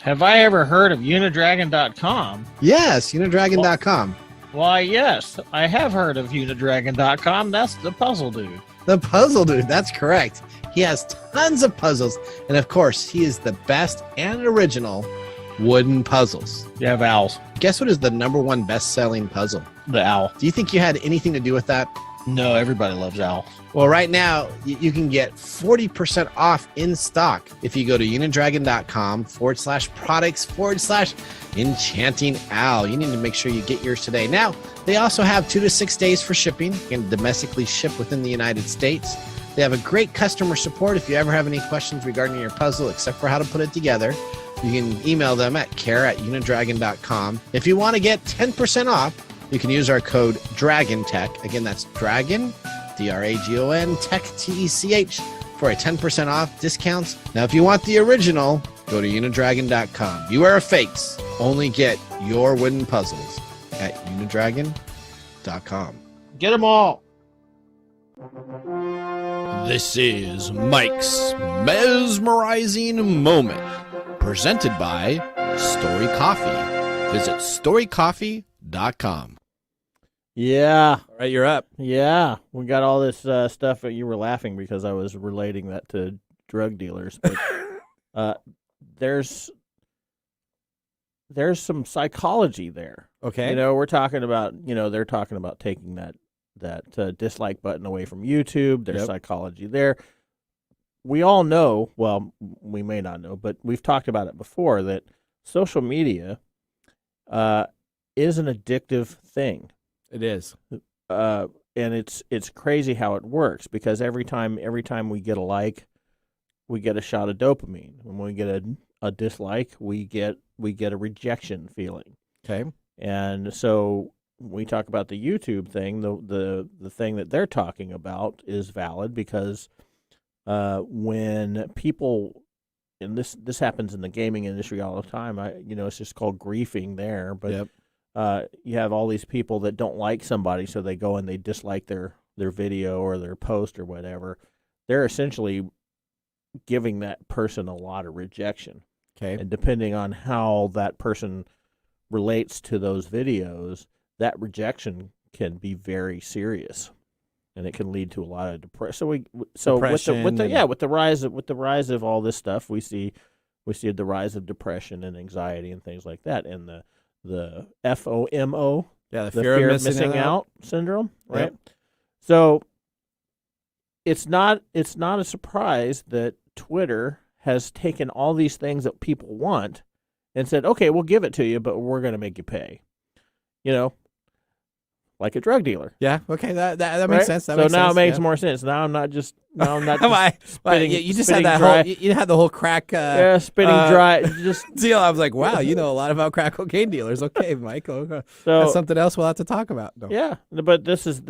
Have I ever heard of Unidragon.com? Yes, Unidragon.com. Why, yes, I have heard of Unidragon.com. That's the puzzle dude. The puzzle dude, that's correct. He has tons of puzzles, and of course, he is the best and original wooden puzzles. You have owls. Guess what is the #1 best-selling puzzle? The owl. Do you think you had anything to do with that? No, everybody loves owls. Well, right now, you can get 40% off in stock if you go to unidragon.com/products/enchanting owl. You need to make sure you get yours today. Now, they also have 2 to 6 days for shipping. You can domestically ship within the United States. They have a great customer support if you ever have any questions regarding your puzzle, except for how to put it together. You can email them at care@unidragon.com. If you want to get 10% off, you can use our code DRAGONTECH. Again, that's Dragon, DRAGON, Tech, TECH, for a 10% off discounts. Now, if you want the original, go to unidragon.com. Beware of fakes. Only get your wooden puzzles at unidragon.com. Get them all. This is Mike's Mesmerizing Moment, presented by Story Coffee. Visit storycoffee.com. Yeah. All right, you're up. Yeah. We got all this stuff that you were laughing because I was relating that to drug dealers. But there's some psychology there. Okay. You know, we're talking about, they're talking about taking that dislike button away from YouTube. There's psychology there. We all know, well, we may not know, but we've talked about it before, that social media is an addictive thing. It is. And it's crazy how it works, because every time we get a like, we get a shot of dopamine. When we get a dislike, we get a rejection feeling. Okay. And so we talk about the YouTube thing. The thing that they're talking about is valid, because when people, and this happens in the gaming industry all the time. It's just called griefing there, but you have all these people that don't like somebody, so they go and they dislike their video or their post or whatever. They're essentially giving that person a lot of rejection. Okay. And depending on how that person relates to those videos, that rejection can be very serious, and it can lead to a lot of depression. So with the rise of all this stuff, we see the rise of depression and anxiety and things like that, and the FOMO, the fear of missing out syndrome, right? Yep. So it's not a surprise that Twitter has taken all these things that people want and said, okay, we'll give it to you, but we're going to make you pay. Like a drug dealer. Yeah. Okay. That makes sense. So now it makes more sense. Now I'm not just spitting. You just had that dry. You had the whole crack. Spitting dry. Just deal. I was like, wow, you know a lot about crack cocaine dealers. Okay, Michael. So that's something else we'll have to talk about. No. Yeah, but this is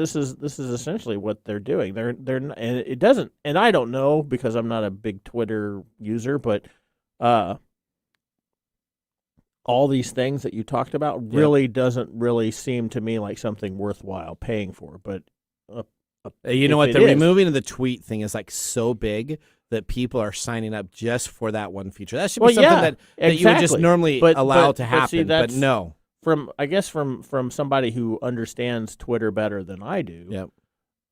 essentially what they're doing. They're and it doesn't. And I don't know, because I'm not a big Twitter user, but all these things that you talked about really doesn't really seem to me like something worthwhile paying for. But you know what? The removing of the tweet thing is like so big that people are signing up just for that one feature. That should be something that you would just normally allow to happen. But no. From somebody who understands Twitter better than I do,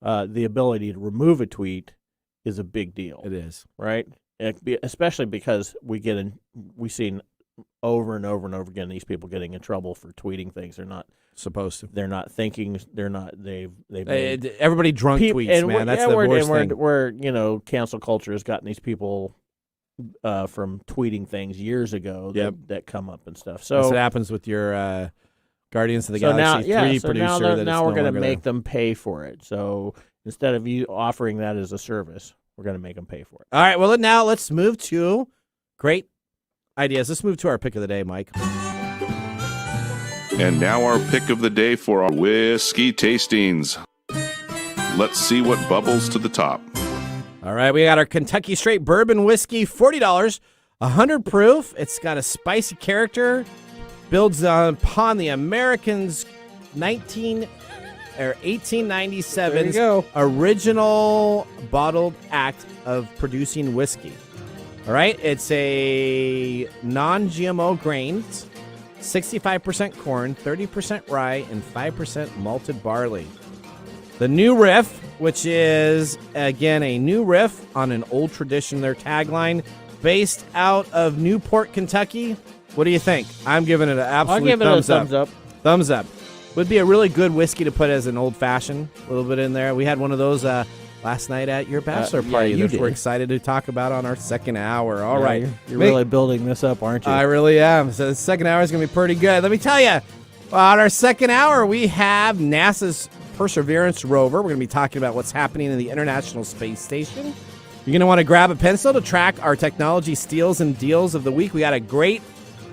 the ability to remove a tweet is a big deal. It is. Right? Especially because we've seen over and over and over again these people getting in trouble for tweeting things they're not supposed to. They're not thinking. They're not. Everybody drunk tweets, man. That's the worst thing. Where cancel culture has gotten these people from tweeting things years ago that come up and stuff. So that's what happens with your Guardians of the Galaxy 3 producer. Now we're going to make them pay for it. So instead of you offering that as a service, we're going to make them pay for it. All right. Well, now let's move to great ideas. Let's move to our pick of the day, Mike. And now our pick of the day for our whiskey tastings. Let's see what bubbles to the top. All right, we got our Kentucky Straight Bourbon Whiskey, $40, 100 proof. It's got a spicy character, builds upon the Americans' 19 1897's original bottled act of producing whiskey. All right, it's a non-GMO grains, 65% corn, 30% rye, and 5% malted barley. The new riff, which is, again, a new riff on an old tradition, their tagline, based out of Newport, Kentucky. What do you think? I'm giving it an absolute thumbs up. Thumbs up. Would be a really good whiskey to put as an old-fashioned, a little bit in there. We had one of those last night at your bachelor party that we're excited to talk about on our second hour. All right. You're really building this up, aren't you? I really am. So the second hour is going to be pretty good. Let me tell you, on our second hour, we have NASA's Perseverance rover. We're going to be talking about what's happening in the International Space Station. You're going to want to grab a pencil to track our technology steals and deals of the week. We got a great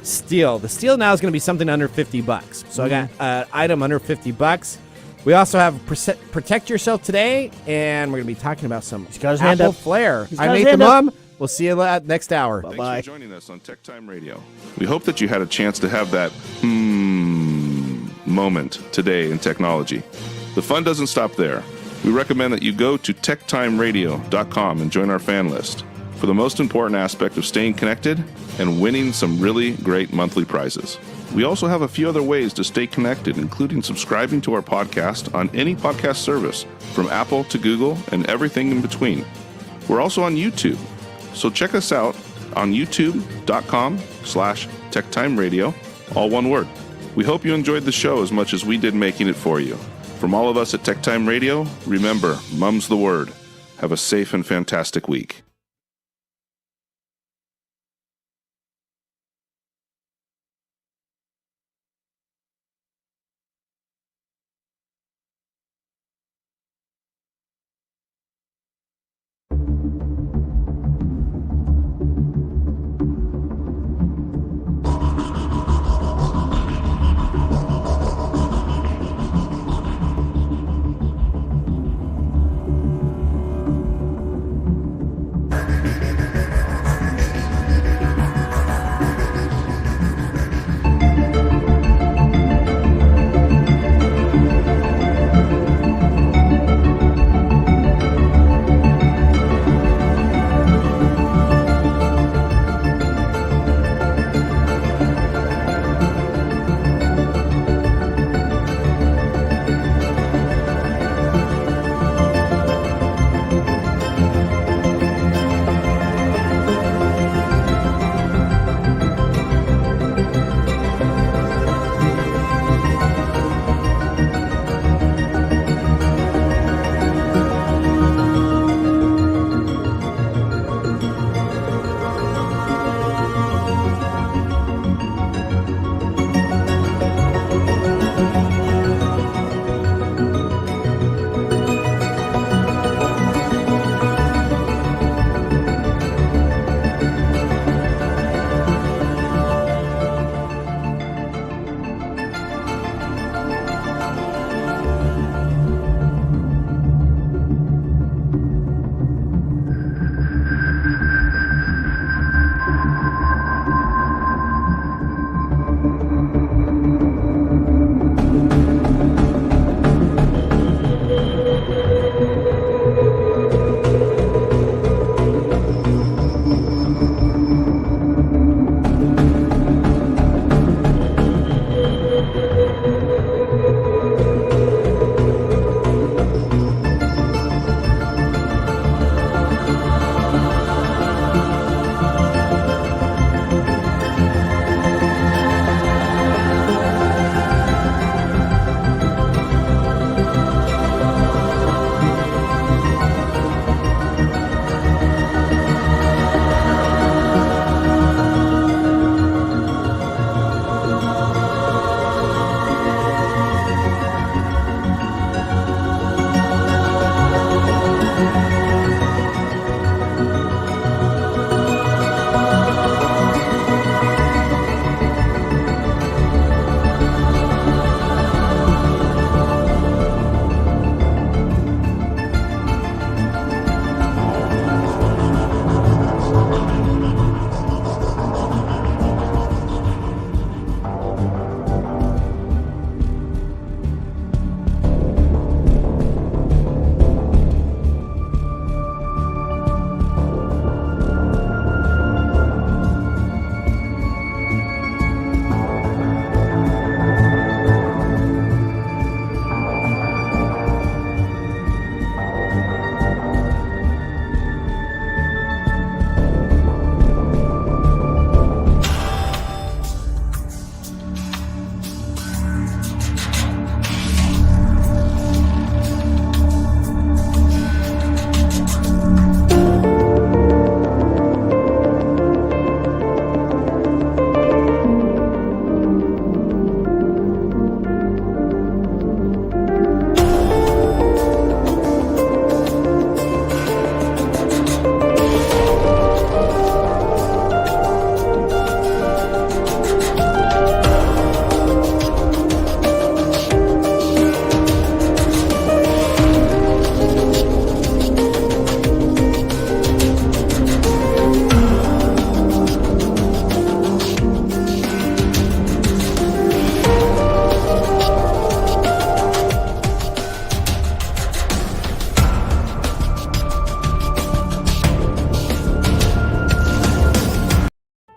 steal. The steal now is going to be something under $50. So I got an item under $50. We also have Protect Yourself today, and we're going to be talking about some Apple Flair. I'm Nathan Mumm. We'll see you next hour. Bye-bye. Thanks for joining us on TechTime Radio. We hope that you had a chance to have that moment today in technology. The fun doesn't stop there. We recommend that you go to techtimeradio.com and join our fan list for the most important aspect of staying connected and winning some really great monthly prizes. We also have a few other ways to stay connected, including subscribing to our podcast on any podcast service, from Apple to Google and everything in between. We're also on YouTube, so check us out on youtube.com/techtimeradio, all one word. We hope you enjoyed the show as much as we did making it for you. From all of us at TechTime Radio, remember, Mumm's the word. Have a safe and fantastic week.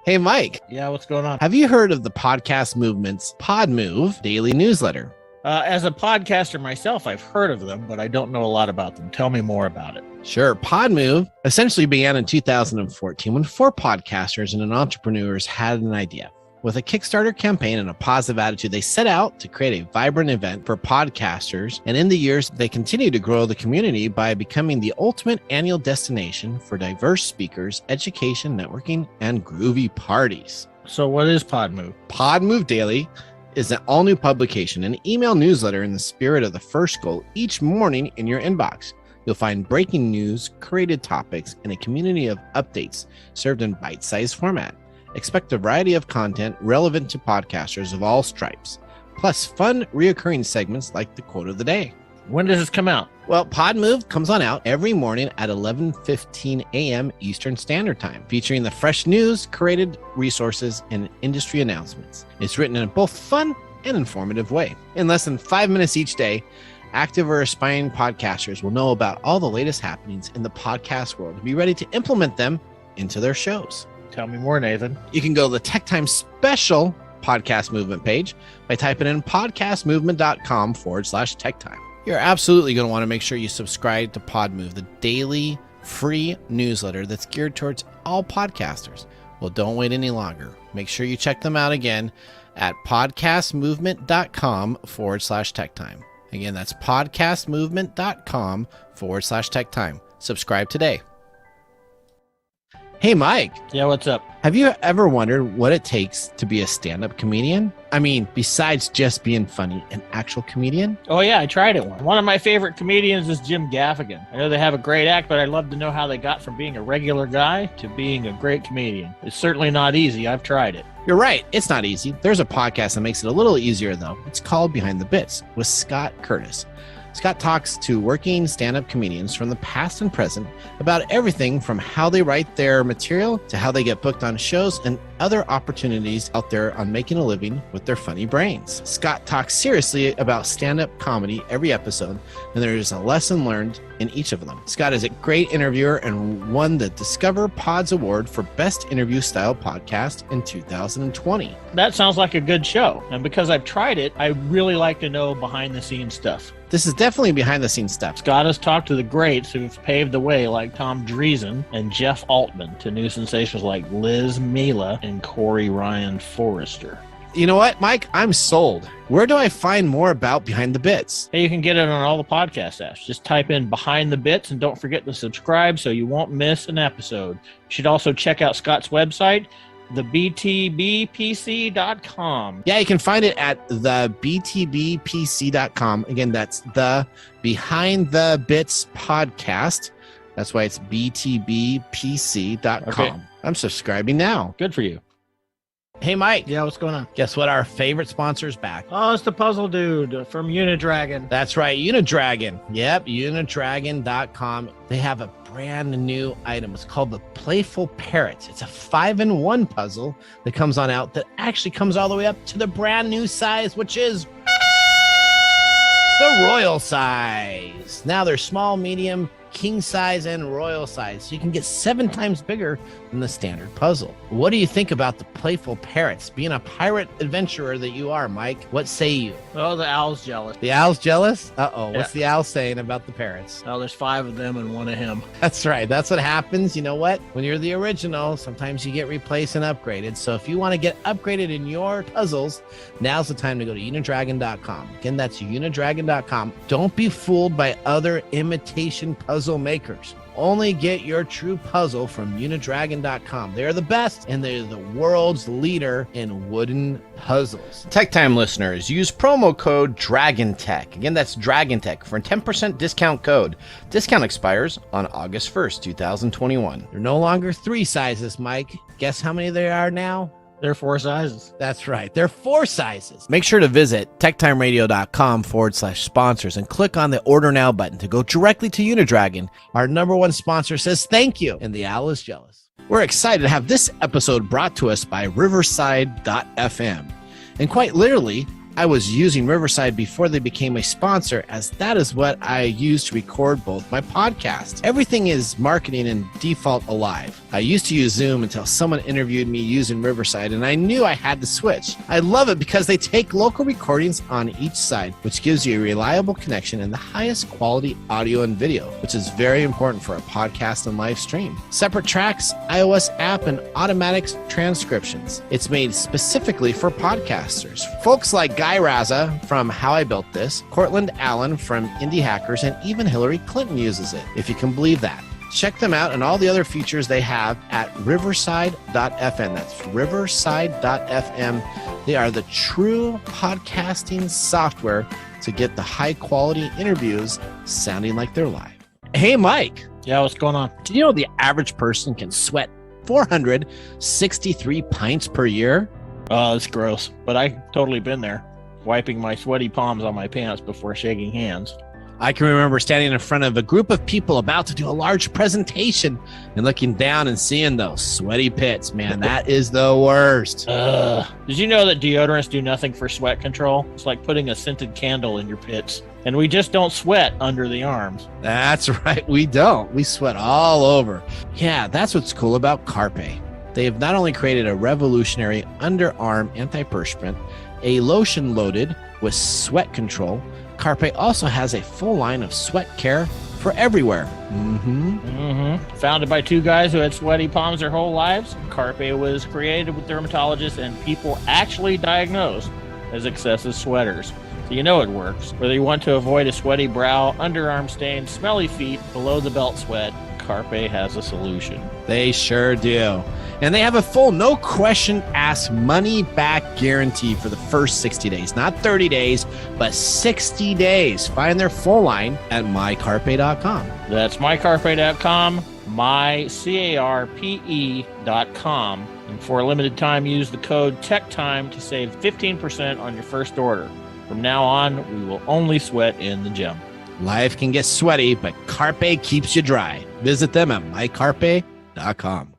Hey, Mike. Yeah, what's going on? Have you heard of the podcast movement's Podmove daily newsletter? As a podcaster myself, I've heard of them, but I don't know a lot about them. Tell me more about it. Sure. Podmove essentially began in 2014 when 4 podcasters and an entrepreneurs had an idea. With a Kickstarter campaign and a positive attitude, they set out to create a vibrant event for podcasters. And in the years, they continue to grow the community by becoming the ultimate annual destination for diverse speakers, education, networking, and groovy parties. So what is Podmove? Podmove Daily is an all-new publication, an email newsletter in the spirit of the first goal each morning in your inbox. You'll find breaking news, curated topics, and a community of updates served in bite-sized format. Expect a variety of content relevant to podcasters of all stripes, plus fun, reoccurring segments like the quote of the day. When does this come out? Well, Podmove comes on out every morning at 11:15 a.m. Eastern Standard Time, featuring the fresh news, curated resources, and industry announcements. It's written in a both fun and informative way. In less than 5 minutes each day, active or aspiring podcasters will know about all the latest happenings in the podcast world and be ready to implement them into their shows. Tell me more, Nathan. You can go to the TechTime Special Podcast Movement page by typing in podcastmovement.com/TechTime. You're absolutely going to want to make sure you subscribe to Podmove, the daily free newsletter that's geared towards all podcasters. Well, don't wait any longer. Make sure you check them out again at podcastmovement.com/TechTime. Again, that's podcastmovement.com/TechTime. Subscribe today. Hey, Mike. Yeah, what's up? Have you ever wondered what it takes to be a stand-up comedian? I mean, besides just being funny, an actual comedian? Oh, yeah, I tried it once. One of my favorite comedians is Jim Gaffigan. I know they have a great act, but I'd love to know how they got from being a regular guy to being a great comedian. It's certainly not easy. I've tried it. You're right. It's not easy. There's a podcast that makes it a little easier, though. It's called Behind the Bits with Scott Curtis. Scott talks to working stand-up comedians from the past and present about everything from how they write their material to how they get booked on shows and other opportunities out there on making a living with their funny brains. Scott talks seriously about stand-up comedy every episode, and there is a lesson learned in each of them. Scott is a great interviewer and won the Discover Pods Award for Best Interview Style Podcast in 2020. That sounds like a good show. And because I've tried it, I really like to know behind-the-scenes stuff. This is definitely behind-the-scenes stuff. Scott has talked to the greats who've paved the way, like Tom Dreesen and Jeff Altman, to new sensations like Liz Mila and Corey Ryan Forrester. You know what, Mike? I'm sold. Where do I find more about Behind the Bits? Hey, you can get it on all the podcast apps. Just type in Behind the Bits and don't forget to subscribe so you won't miss an episode. You should also check out Scott's website, thebtbpc.com. Yeah, you can find it at thebtbpc.com. Again, that's the Behind the Bits podcast. That's why it's btbpc.com. Okay. I'm subscribing now. Good for you. Hey, Mike. Yeah, what's going on? Guess what? Our favorite sponsor's back. Oh, it's the puzzle dude from Unidragon. That's right, Unidragon. Yep, unidragon.com. They have a brand new item. It's called the Playful Parrots. It's a 5-in-1 puzzle that comes on out that actually comes all the way up to the brand new size, which is the royal size. Now they're small, medium, king size, and royal size. So you can get 7 times bigger than the standard puzzle. What do you think about the Playful Parrots? Being a pirate adventurer that you are, Mike, what say you? Oh, the owl's jealous. The owl's jealous? Uh-oh. Yeah. What's the owl saying about the parrots? Oh, there's 5 of them and 1 of him. That's right. That's what happens. You know what? When you're the original, sometimes you get replaced and upgraded. So if you want to get upgraded in your puzzles, now's the time to go to unidragon.com. Again, that's unidragon.com. Don't be fooled by other imitation puzzle makers. Only get your true puzzle from unidragon.com. They're the best, and they're the world's leader in wooden puzzles. Tech Time listeners, use promo code DRAGONTECH. Again, that's DRAGONTECH for a 10% discount code. Discount expires on August 1st, 2021. They're no longer 3 sizes, Mike. Guess how many there are now? They're 4 sizes. That's right. They're 4 sizes. Make sure to visit techtimeradio.com/sponsors and click on the Order Now button to go directly to Unidragon. Our #1 sponsor says thank you, and the owl is jealous. We're excited to have this episode brought to us by Riverside.fm. And quite literally, I was using Riverside before they became a sponsor, as that is what I use to record both my podcasts. Everything is marketing and default alive. I used to use Zoom until someone interviewed me using Riverside, and I knew I had to switch. I love it because they take local recordings on each side, which gives you a reliable connection and the highest quality audio and video, which is very important for a podcast and live stream. Separate tracks, iOS app, and automatic transcriptions. It's made specifically for podcasters. Folks like Guy Raza from How I Built This, Cortland Allen from Indie Hackers, and even Hillary Clinton uses it, if you can believe that. Check them out and all the other features they have at riverside.fm. That's riverside.fm. They are the true podcasting software to get the high quality interviews sounding like they're live. Hey, Mike. Yeah, what's going on? Do you know the average person can sweat 463 pints per year? Oh, that's gross. But I've totally been there, wiping my sweaty palms on my pants before shaking hands. I can remember standing in front of a group of people about to do a large presentation and looking down and seeing those sweaty pits. Man, that is the worst. Did you know that deodorants do nothing for sweat control? It's like putting a scented candle in your pits. And we just don't sweat under the arms. That's right. We don't. We sweat all over. Yeah, that's what's cool about Carpe. They have not only created a revolutionary underarm antiperspirant, a lotion loaded with sweat control, Carpe also has a full line of sweat care for everywhere. Founded by two guys who had sweaty palms their whole lives, Carpe was created with dermatologists and people actually diagnosed as excessive sweaters. So you know it works. Whether you want to avoid a sweaty brow, underarm stains, smelly feet, below the belt sweat, Carpe has a solution. They sure do. And they have a full no question asked money back guarantee for the first 60 days. Not 30 days, but 60 days. Find their full line at mycarpe.com. That's mycarpe.com, mycarpe.com. And for a limited time, use the code TechTime to save 15% on your first order. From now on, we will only sweat in the gym. Life can get sweaty, but Carpe keeps you dry. Visit them at mycarpe.com.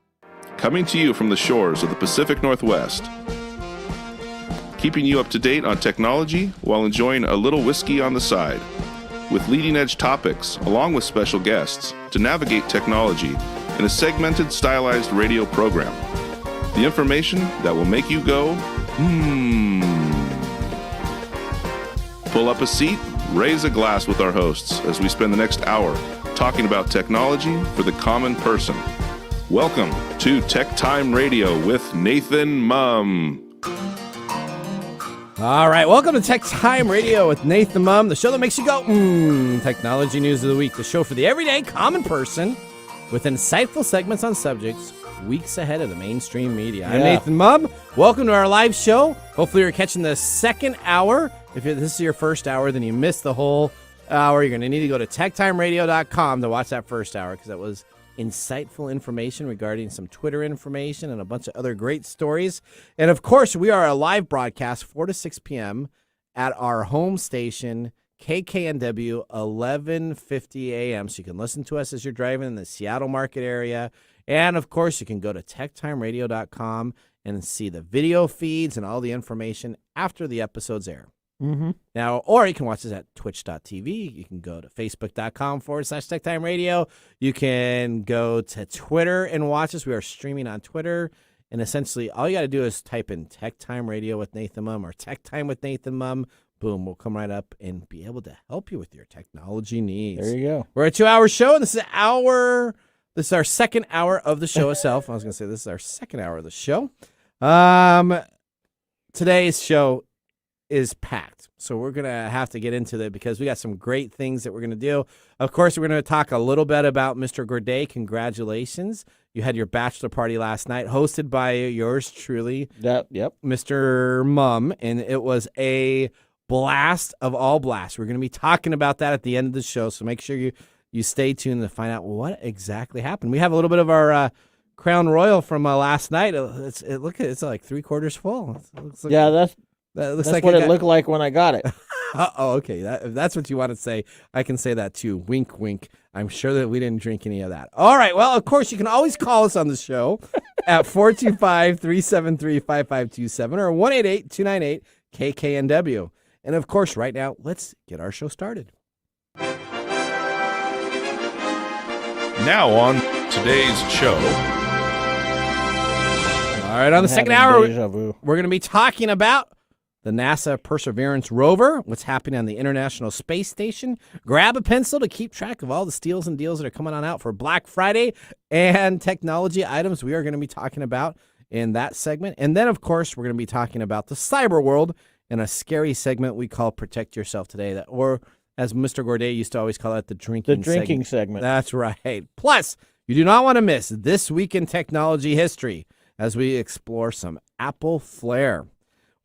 Coming to you from the shores of the Pacific Northwest, keeping you up to date on technology while enjoying a little whiskey on the side, with leading edge topics along with special guests to navigate technology in a segmented, stylized radio program. The information that will make you go, Pull up a seat, raise a glass with our hosts as we spend the next hour talking about technology for the common person. Welcome to TechTime Radio with Nathan Mumm. All right, welcome to TechTime Radio with Nathan Mumm, the show that makes you go, Technology News of the Week, the show for the everyday common person with insightful segments on subjects weeks ahead of the mainstream media. I'm Nathan Mumm. Welcome to our live show. Hopefully you're catching the second hour. If this is your first hour, then you missed the whole hour. You're going to need to go to techtimeradio.com to watch that first hour because that was insightful information regarding some Twitter information and a bunch of other great stories. And of course, we are a live broadcast 4 to 6 p.m. at our home station, KKNW 1150 a.m. So you can listen to us as you're driving in the Seattle market area. And of course, you can go to techtimeradio.com and see the video feeds and all the information after the episodes air. Now, or you can watch us at twitch.tv. You can go to facebook.com/TechTime Radio. You can go to Twitter and watch us. We are streaming on Twitter. And essentially, all you got to do is type in TechTime Radio with Nathan Mumm or TechTime with Nathan Mumm. Boom, we'll come right up and be able to help you with your technology needs. There you go. We're a 2-hour show, and this is our second hour of the show itself. I was going to say this is our second hour of the show. Today's show is packed, so we're going to have to get into it because we got some great things that we're going to do. Of course, we're going to talk a little bit about Mr. Gorday. Congratulations. You had your bachelor party last night, hosted by yours truly, Mr. Mumm, and it was a blast of all blasts. We're going to be talking about that at the end of the show, so make sure you stay tuned to find out what exactly happened. We have a little bit of our Crown Royal from last night. It's like 3/4 full. That's like what it looked like when I got it. Okay. If that's what you want to say, I can say that too. Wink, wink. I'm sure that we didn't drink any of that. All right. Well, of course, you can always call us on the show at 425-373-5527 or KKNW. And of course, right now, let's get our show started. Now on today's show. All right, on the second hour, we're going to be talking about the NASA Perseverance rover, what's happening on the International Space Station. Grab a pencil to keep track of all the steals and deals that are coming on out for Black Friday and technology items we are going to be talking about in that segment. And then, of course, we're going to be talking about the Cyberworld in a scary segment we call Protect Yourself Today, or as Mr. Gorday used to always call it, the drinking segment. That's right. Plus, you do not want to miss This Week in Technology History as we explore some Apple flair.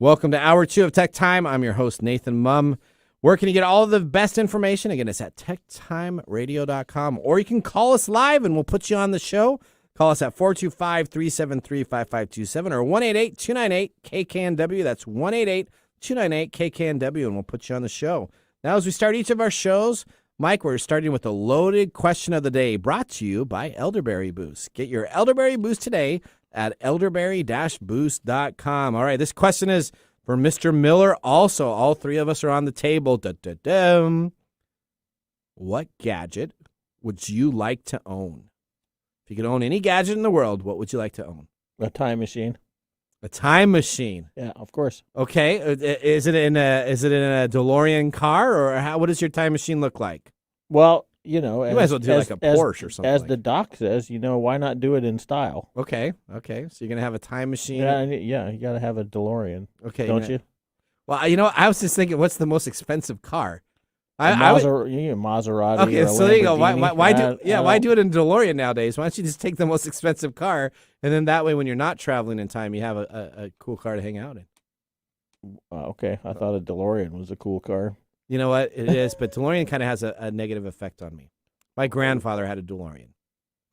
Welcome to Hour 2 of Tech Time. I'm your host, Nathan Mumm. Where can you get all of the best information? Again, it's at techtimeradio.com. Or you can call us live, and we'll put you on the show. Call us at 425-373-5527 or 188-298-KKNW. That's 188-298-KKNW, and we'll put you on the show. Now, as we start each of our shows, Mike, we're starting with the loaded question of the day, brought to you by Elderberry Boost. Get your Elderberry Boost today at elderberry-boost.com. All right, this question is for Mr. Miller. Also, all three of us are on the table. Da-da-dum. What gadget would you like to own? If you could own any gadget in the world, what would you like to own? A time machine. A time machine. Yeah, of course. Okay, is it in a DeLorean car, or what does your time machine look like? Well, you know, you might as well do like a Porsche or something. As the doc says, why not do it in style? Okay. So you're gonna have a time machine. Yeah, you got to have a DeLorean. Okay, don't you? Well, I was just thinking, what's the most expensive car? Maserati. Okay, so there you go. Why do it in DeLorean nowadays? Why don't you just take the most expensive car, and then that way, when you're not traveling in time, you have a cool car to hang out in. Okay, I thought a DeLorean was a cool car. You know what? It is, but DeLorean kind of has a negative effect on me. My grandfather had a DeLorean.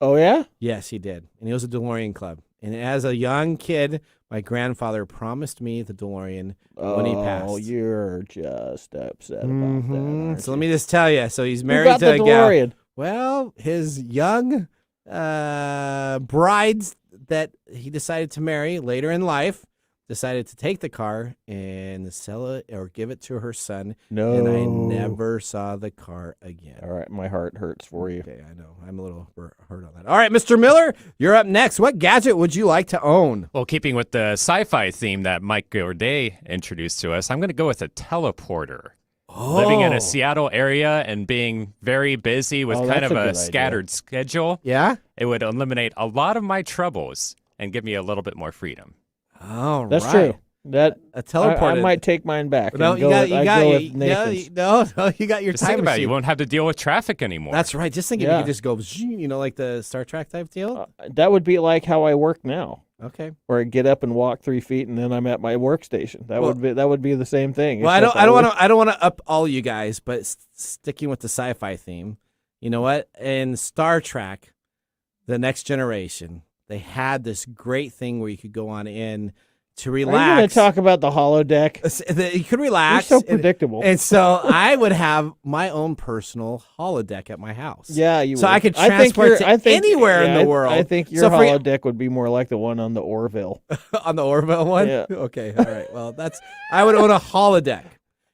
Oh, yeah? Yes, he did. And he was a DeLorean club. And as a young kid, my grandfather promised me the DeLorean when he passed. Oh, you're just upset about that. So let me just tell you. So he's married to a gal. Well, his young brides that he decided to marry later in life decided to take the car and sell it or give it to her son. No. And I never saw the car again. All right, my heart hurts for you. Okay, I know. I'm a little hurt on that. All right, Mr. Miller, you're up next. What gadget would you like to own? Well, keeping with the sci-fi theme that Mike Gorday introduced to us, I'm going to go with a teleporter. Oh. Living in a Seattle area and being very busy with kind of a scattered schedule, it would eliminate a lot of my troubles and give me a little bit more freedom. Oh, that's true. That a teleporter. I might take mine back. No, you got your Just time think about machine. it. You won't have to deal with traffic anymore. That's right. Just think if you could just go, like the Star Trek type deal. That would be like how I work now. Okay. Where I get up and walk 3 feet, and then I'm at my workstation. That would be the same thing. Well, I don't want to up all you guys, but sticking with the sci-fi theme, you know what? In Star Trek, The Next Generation, they had this great thing where you could go on in to relax. Are you going to talk about the holodeck? You could relax. You're so predictable. And so I would have my own personal holodeck at my house. Yeah, you would. So I could transport anywhere in the world. I think your holodeck would be more like the one on the Orville. On the Orville one? Yeah. Okay, all right. Well, I would own a holodeck.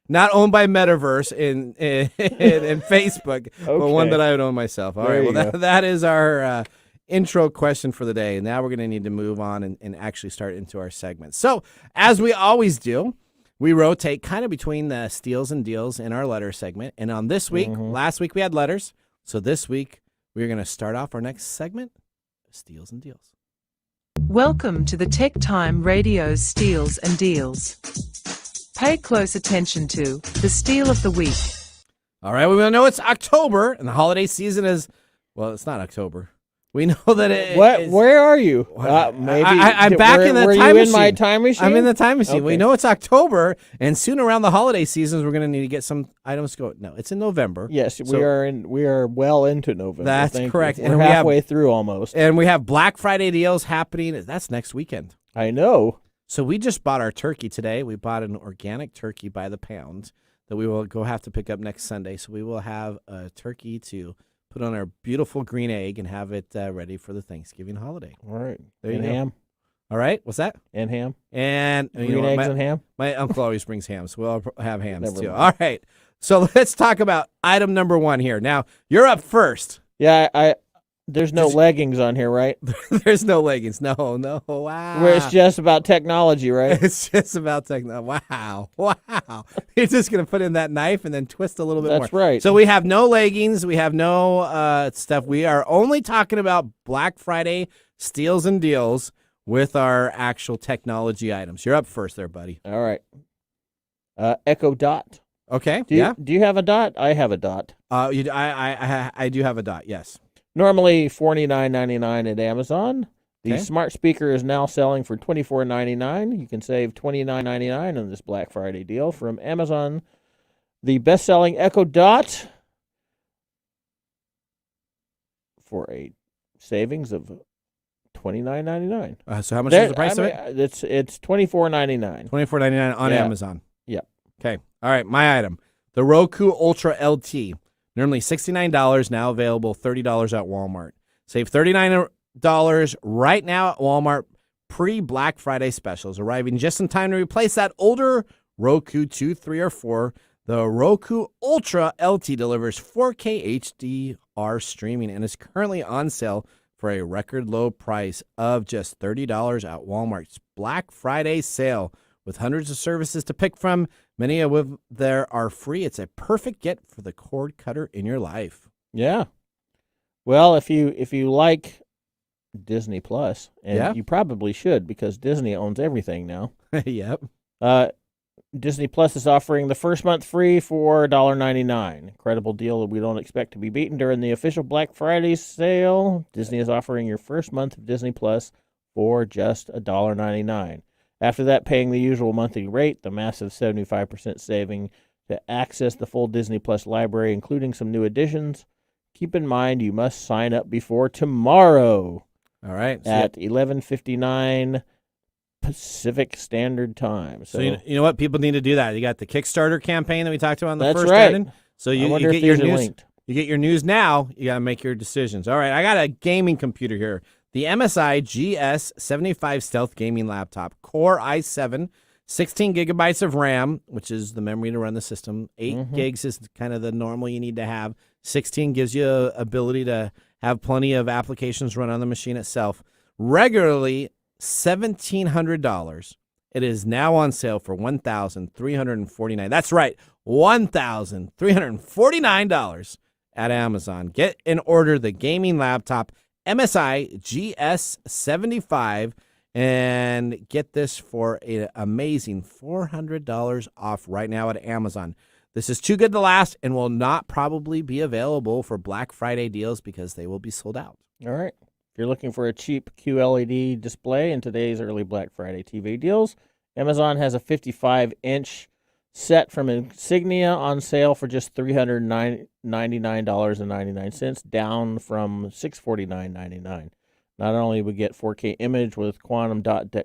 Not owned by Metaverse in Facebook, but one that I would own myself. All right, well, that is our intro question for the day. Now we're going to need to move on and actually start into our segment. So, as we always do, we rotate kind of between the steals and deals in our letter segment. And on this week, last week we had letters. So this week, we're going to start off our next segment, steals and deals. Welcome to the Tech Time Radio Steals and Deals. Pay close attention to the steal of the week. All right, we know it's October, and the holiday season is, well, it's not October. We know that it is. Where are you? Maybe I'm back in the time machine. Were you in my time machine? I'm in the time machine. Okay. We know it's October, and soon around the holiday seasons, we're going to need to get some items going. No, it's in November. Yes, we are well into November. That's correct. We're halfway through almost. And we have Black Friday deals happening. That's next weekend. I know. So we just bought our turkey today. We bought an organic turkey by the pound that we will have to pick up next Sunday. So we will have a turkey to put on our beautiful green egg and have it ready for the Thanksgiving holiday. All right. There you go. Ham. All right. What's that? And ham. And green eggs and ham. My uncle always brings ham, so we'll have hams too. All right. So let's talk about item number 1 here. Now, you're up first. Yeah, there's no leggings on here, right? There's no leggings. No. Wow. Where it's just about technology, right? It's just about technology. Wow. You're just going to put in that knife and then twist a little bit more. That's right. So we have no leggings. We have no stuff. We are only talking about Black Friday steals and deals with our actual technology items. You're up first there, buddy. All right. Echo Dot. Okay. Do you have a Dot? I have a Dot. I do have a Dot. Yes. Normally $49.99 at Amazon. The Okay. smart speaker is now selling for $24.99. You can save $29.99 on this Black Friday deal from Amazon. The best-selling Echo Dot for a savings of $29.99. So how much is the price of it? It's $24.99. $24.99 on Yeah. Amazon. Yep. Okay. All right. My item, the Roku Ultra Lt. Normally $69, now available $30 at Walmart. Save $39 right now at Walmart. Pre-Black Friday specials arriving just in time to replace that older Roku 2, 3, or 4. The Roku Ultra Lt delivers 4K HDR streaming and is currently on sale for a record low price of just $30 at Walmart's Black Friday sale. With hundreds of services to pick from, many of them are free. It's a perfect get for the cord cutter in your life. Yeah. Well, if you like Disney Plus, and you probably should because Disney owns everything now. Yep. Disney Plus is offering the first month free for $1.99. Incredible deal that we don't expect to be beaten during the official Black Friday sale. Disney is offering your first month of Disney Plus for just $1.99. After that, paying the usual monthly rate, the massive 75% saving to access the full Disney Plus library, including some new additions. Keep in mind, you must sign up before tomorrow. All right. At 11:59 Pacific Standard Time. So you know what? People need to do that. You got the Kickstarter campaign that we talked about on the That's first right. item. So you wonder get if your these are news. linked. You get your news now. You got to make your decisions. All right. I got a gaming computer here. The MSI GS75 Stealth Gaming Laptop, Core i7, 16 gigabytes of RAM, which is the memory to run the system. 8 gigs is kind of the normal you need to have. 16 gives you ability to have plenty of applications run on the machine itself. Regularly $1,700. It is now on sale for $1,349. That's right, $1,349 at Amazon. Get and order the gaming laptop MSI GS75 and get this for an amazing $400 off right now at Amazon. This is too good to last and will not probably be available for Black Friday deals because they will be sold out. All right. If you're looking for a cheap QLED display in today's early Black Friday TV deals, Amazon has a 55-inch set from Insignia on sale for just $399.99, down from $649.99. Not only we get 4K image with quantum dot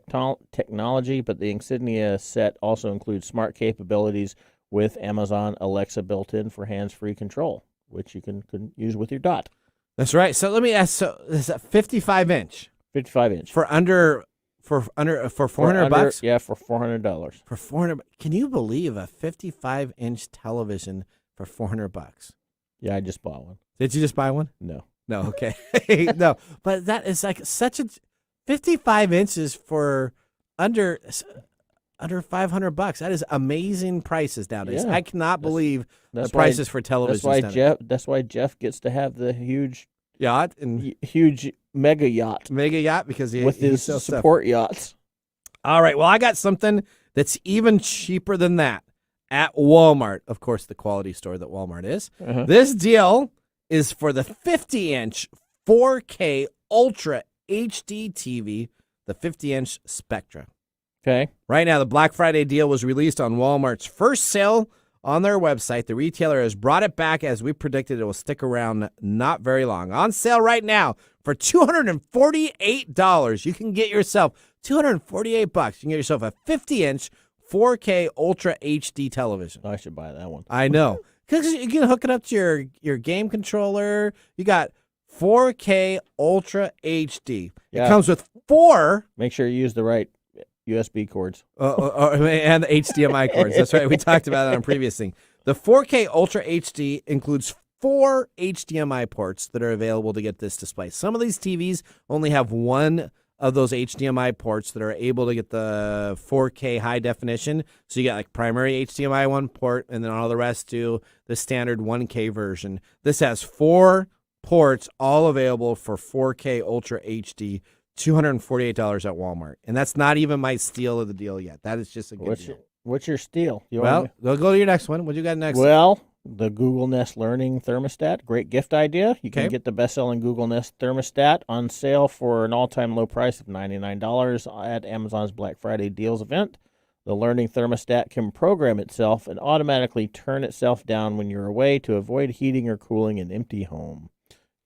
technology, but the Insignia set also includes smart capabilities with Amazon Alexa built in for hands-free control, which you can use with your Dot. That's right. So let me ask. So is that 55-inch? 55-inch for $400? Yeah, for $400. For $400, can you believe a 55-inch television for $400? Yeah, I just bought one. Did you just buy one? No. Okay. No, but that is like such a 55 inches for under $500. That is amazing prices nowadays. Yeah, I cannot believe the prices for television. That's why Jeff gets to have the huge yacht and huge mega yacht because with his support yachts. All right. Well, I got something that's even cheaper than that at Walmart. Of course, the quality store that Walmart is. This deal is for the 50-inch 4K Ultra HD TV, the 50-inch Spectra. Okay. Right now, the Black Friday deal was released on Walmart's first sale on their website. The retailer has brought it back as we predicted it will stick around not very long. On sale right now for $248. You can get yourself $248. You can get yourself a 50-inch 4K Ultra HD television. I should buy that one. I know. Because you can hook it up to your game controller. You got 4K Ultra HD. Yeah. It comes with 4. Make sure you use the right USB cords. And the HDMI cords. That's right. We talked about that on a previous thing. The 4K Ultra HD includes 4 HDMI ports that are available to get this display. Some of these TVs only have one of those HDMI ports that are able to get the 4K high definition. So you got like primary HDMI one port, and then all the rest do the standard 1K version. This has 4 ports, all available for 4K Ultra HD, $248 at Walmart. And that's not even my steal of the deal yet. That is just a good deal. What's your steal? Go to your next one. What do you got next? Well, the Google Nest Learning Thermostat. Great gift idea. You can get the best-selling Google Nest Thermostat on sale for an all-time low price of $99 at Amazon's Black Friday Deals event. The Learning Thermostat can program itself and automatically turn itself down when you're away to avoid heating or cooling an empty home.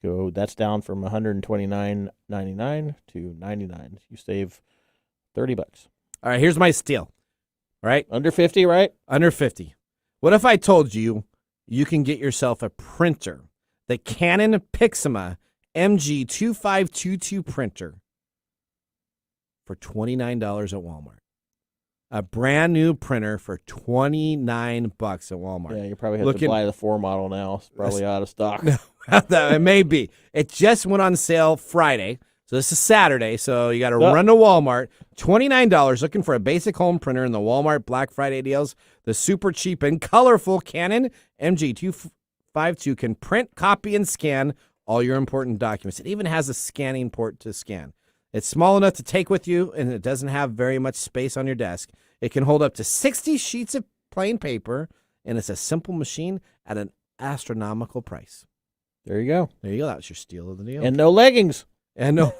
So that's down from $129.99 to $99. You save $30. All right, here's my steal. All right? Under 50, right? Under 50. What if I told you you can get yourself a printer, the Canon Pixma MG2522 printer for $29 at Walmart? A brand new printer for $29 at Walmart. Yeah, you probably have to buy the 4 model now. It's probably out of stock. It may be. It just went on sale Friday. So this is Saturday, so you got to run to Walmart. $29, looking for a basic home printer in the Walmart Black Friday deals. The super cheap and colorful Canon MG252 can print, copy, and scan all your important documents. It even has a scanning port to scan. It's small enough to take with you, and it doesn't have very much space on your desk. It can hold up to 60 sheets of plain paper, and it's a simple machine at an astronomical price. There you go. There you go. That was your steal of the deal. And no leggings. And no,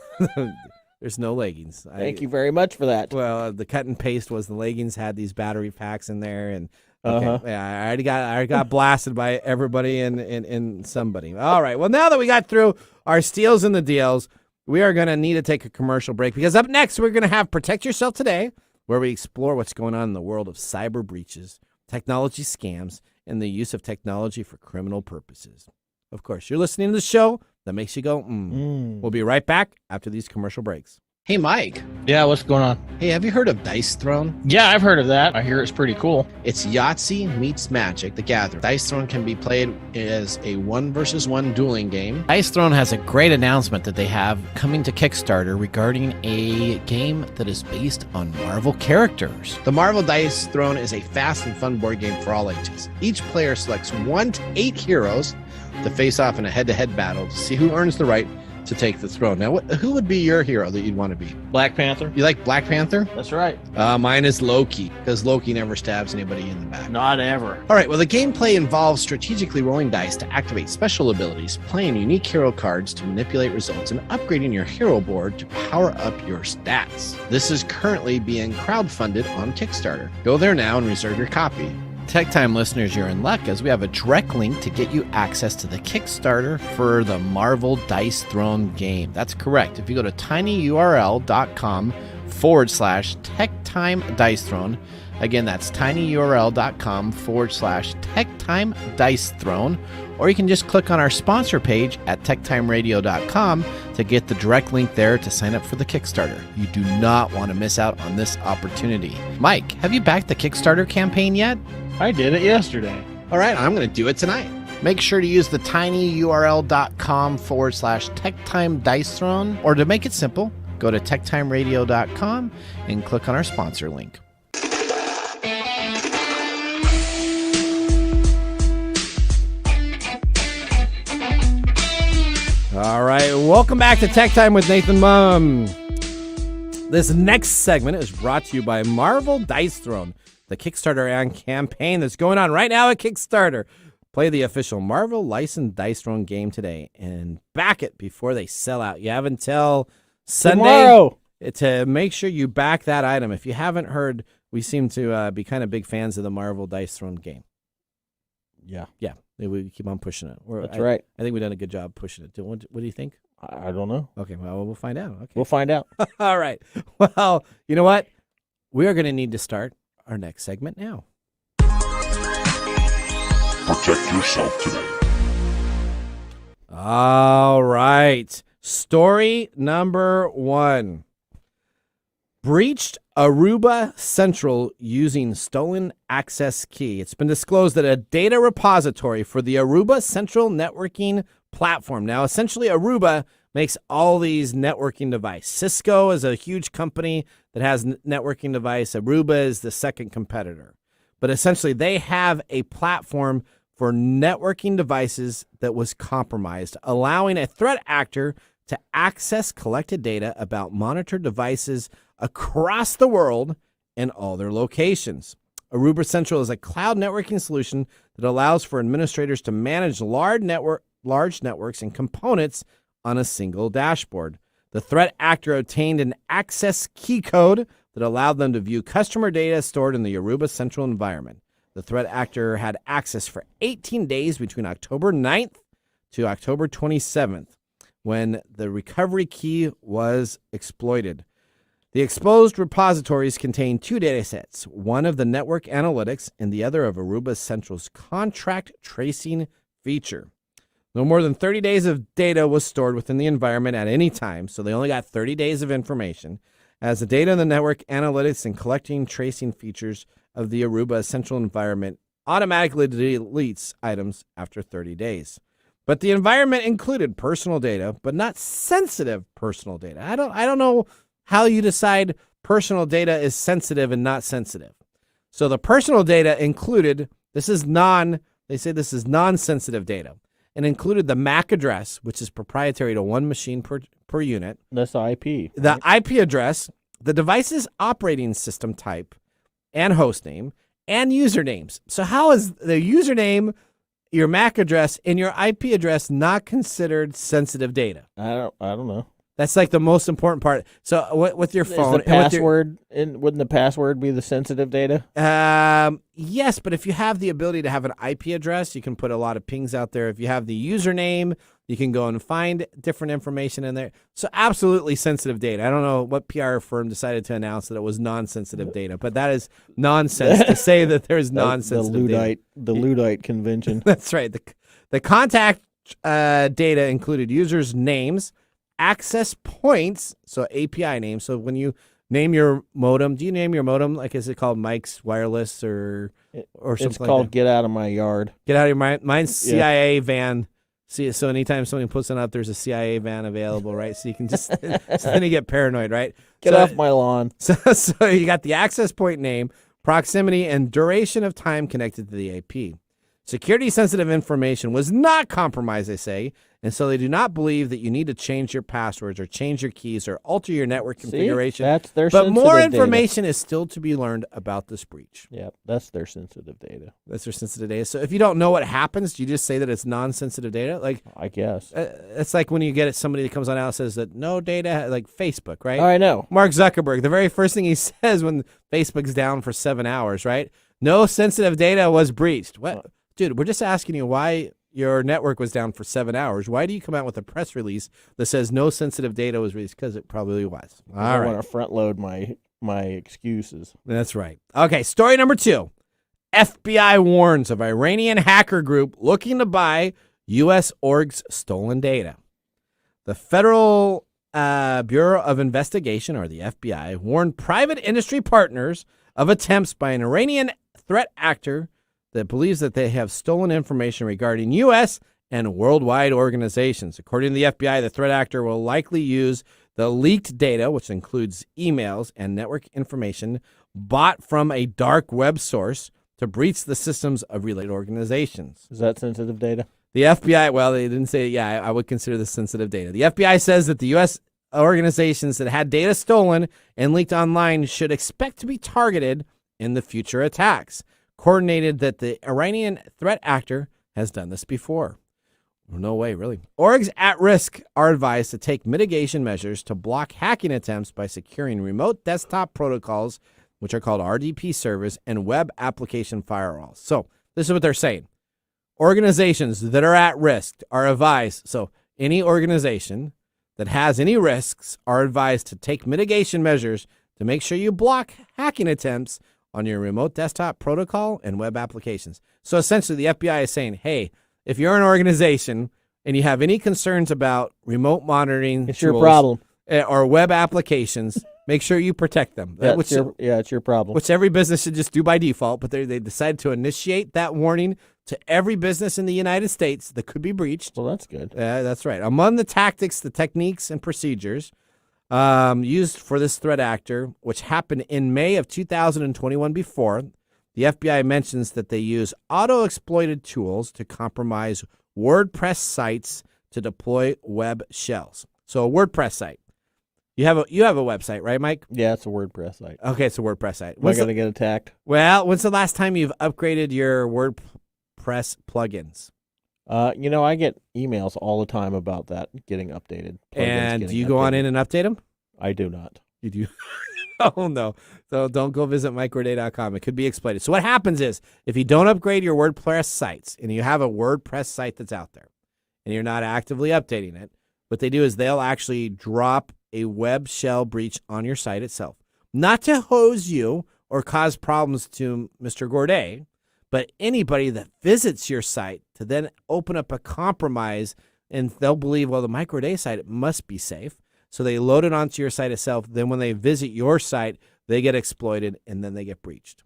there's no leggings. Thank you very much for that. Well, the cut and paste was the leggings had these battery packs in there, and yeah, I already got blasted by everybody and somebody. All right. Well, now that we got through our steals and the deals, we are going to need to take a commercial break because up next we're going to have Protect Yourself Today, where we explore what's going on in the world of cyber breaches, technology scams, and the use of technology for criminal purposes. Of course, you're listening to the show that makes you go, We'll be right back after these commercial breaks. Hey, Mike. Yeah, what's going on? Hey, have you heard of Dice Throne? Yeah, I've heard of that. I hear it's pretty cool. It's Yahtzee meets Magic, the Gathering. Dice Throne can be played as a 1-versus-1 dueling game. Dice Throne has a great announcement that they have coming to Kickstarter regarding a game that is based on Marvel characters. The Marvel Dice Throne is a fast and fun board game for all ages. Each player selects 1 to 8 heroes to face off in a head-to-head battle to see who earns the right to take the throne. Now, who would be your hero that you'd want to be? Black Panther. You like Black Panther? That's right. Mine is Loki, because Loki never stabs anybody in the back. Not ever. All right, well, the gameplay involves strategically rolling dice to activate special abilities, playing unique hero cards to manipulate results, and upgrading your hero board to power up your stats. This is currently being crowdfunded on Kickstarter. Go there now and reserve your copy. Tech Time listeners, you're in luck as we have a direct link to get you access to the Kickstarter for the Marvel Dice Throne game. That's correct. If you go to tinyurl.com/TechTime Dice Throne, again, that's tinyurl.com/TechTime Dice Throne, or you can just click on our sponsor page at TechTimeRadio.com to get the direct link there to sign up for the Kickstarter. You do not want to miss out on this opportunity. Mike, have you backed the Kickstarter campaign yet? I did it yesterday. All right, I'm going to do it tonight. Make sure to use the tinyurl.com/TechTime Dice Throne, or to make it simple, go to TechTimeRadio.com and click on our sponsor link. All right, welcome back to Tech Time with Nathan Mumm. This next segment is brought to you by Marvel Dice Throne, the Kickstarter and campaign that's going on right now at Kickstarter. Play the official Marvel licensed Dice Throne game today and back it before they sell out. You have until Sunday tomorrow to make sure you back that item. If you haven't heard, we seem to be kind of big fans of the Marvel Dice Throne game. Yeah. Yeah. We keep on pushing it. That's right. I think we've done a good job pushing it. What do you think? I don't know. Okay, well, we'll find out. Okay. We'll find out. All right. Well, you know what? We are going to need to start our next segment now. Protect yourself today. All right. Story number 1. Breached Aruba Central using stolen access key. It's been disclosed that a data repository for the Aruba Central networking platform. Now, essentially, Aruba makes all these networking devices. Cisco is a huge company that has networking device. Aruba is the second competitor. But essentially, they have a platform for networking devices that was compromised, allowing a threat actor to access collected data about monitored devices across the world and all their locations. Aruba Central is a cloud networking solution that allows for administrators to manage large networks and components on a single dashboard. The threat actor obtained an access key code that allowed them to view customer data stored in the Aruba Central environment. The threat actor had access for 18 days between October 9th to October 27th when the recovery key was exploited. The exposed repositories contain 2 datasets, one of the network analytics and the other of Aruba Central's contract tracing feature. No more than 30 days of data was stored within the environment at any time, so they only got 30 days of information, as the data in the network analytics and collecting tracing features of the Aruba Central environment automatically deletes items after 30 days. But the environment included personal data, but not sensitive personal data. I don't know how you decide personal data is sensitive and not sensitive. So the personal data included, they say this is non-sensitive data, and included the MAC address, which is proprietary to one machine per unit. That's IP. The IP address, the device's operating system type and host name, and usernames. So how is the username, your MAC address, and your IP address not considered sensitive data? I don't know. That's like the most important part. So with your phone, is the password, wouldn't the password be the sensitive data? Yes, but if you have the ability to have an IP address, you can put a lot of pings out there. If you have the username, you can go and find different information in there. So absolutely sensitive data. I don't know what PR firm decided to announce that it was non-sensitive data, but that is nonsense to say that there's non-sensitive data. The Luddite convention. That's right. The contact data included users' names, access points, so API names. So when you name your modem, do you name your modem, like, is it called Mike's Wireless or something? It's called Get Out of My Yard. Get Out of your mine's CIA van. See, so anytime somebody puts it up, there's a CIA van available, right? So you can just, so then you get paranoid, right? Get off my lawn. So you got the access point name, proximity, and duration of time connected to the AP. Security-sensitive information was not compromised, they say, and so they do not believe that you need to change your passwords or change your keys or alter your network configuration. That's their but sensitive more information data. is still to be learned about this breach. Yep, that's their sensitive data. That's their sensitive data. So if you don't know what happens, do you just say that it's non-sensitive data? Like, I guess. It's like when you get somebody that comes on out and says that no data, like Facebook, right? Oh, I know. Mark Zuckerberg, the very first thing he says when Facebook's down for 7 hours, right? No sensitive data was breached. What? Dude, we're just asking you why your network was down for 7 hours. Why do you come out with a press release that says no sensitive data was released? Because it probably was. I want to front load my excuses. That's right. Okay, story number 2. FBI warns of Iranian hacker group looking to buy U.S. org's stolen data. The Federal Bureau of Investigation, or the FBI, warned private industry partners of attempts by an Iranian threat actor that believes that they have stolen information regarding U.S. and worldwide organizations. According to the FBI, the threat actor will likely use the leaked data, which includes emails and network information bought from a dark web source, to breach the systems of related organizations. Is that sensitive data? The FBI, well, they didn't say, I would consider this sensitive data. The FBI says that the U.S. organizations that had data stolen and leaked online should expect to be targeted in the future attacks. Coordinated that the Iranian threat actor has done this before. No way, really. Orgs at risk are advised to take mitigation measures to block hacking attempts by securing remote desktop protocols, which are called RDP servers, and web application firewalls. So this is what they're saying. Organizations that are at risk are advised. So any organization that has any risks are advised to take mitigation measures to make sure you block hacking attempts on your remote desktop protocol and web applications. So essentially, the FBI is saying, hey, if you're an organization and you have any concerns about remote monitoring, it's your problem, or web applications, make sure you protect them. It's your problem. Which every business should just do by default, but they decided to initiate that warning to every business in the United States that could be breached. Well, that's good. That's right. Among the tactics, the techniques, and procedures used for this threat actor, which happened in May of 2021 before, the FBI mentions that they use auto-exploited tools to compromise WordPress sites to deploy web shells. So a WordPress site. You have a website, right, Mike? Yeah, it's a WordPress site. Okay, it's a WordPress site. Am I going to get attacked? Well, when's the last time you've upgraded your WordPress plugins? I get emails all the time about that getting updated. And do you go on in and update them? I do not. You do? Oh, no. So don't go visit MikeGorday.com. It could be exploited. So what happens is if you don't upgrade your WordPress sites and you have a WordPress site that's out there and you're not actively updating it, what they do is they'll actually drop a web shell breach on your site itself. Not to hose you or cause problems to Mr. Gorday, but anybody that visits your site to then open up a compromise, and they'll believe, well, the Mike Gorday site, it must be safe. So they load it onto your site itself. Then when they visit your site, they get exploited, and then they get breached.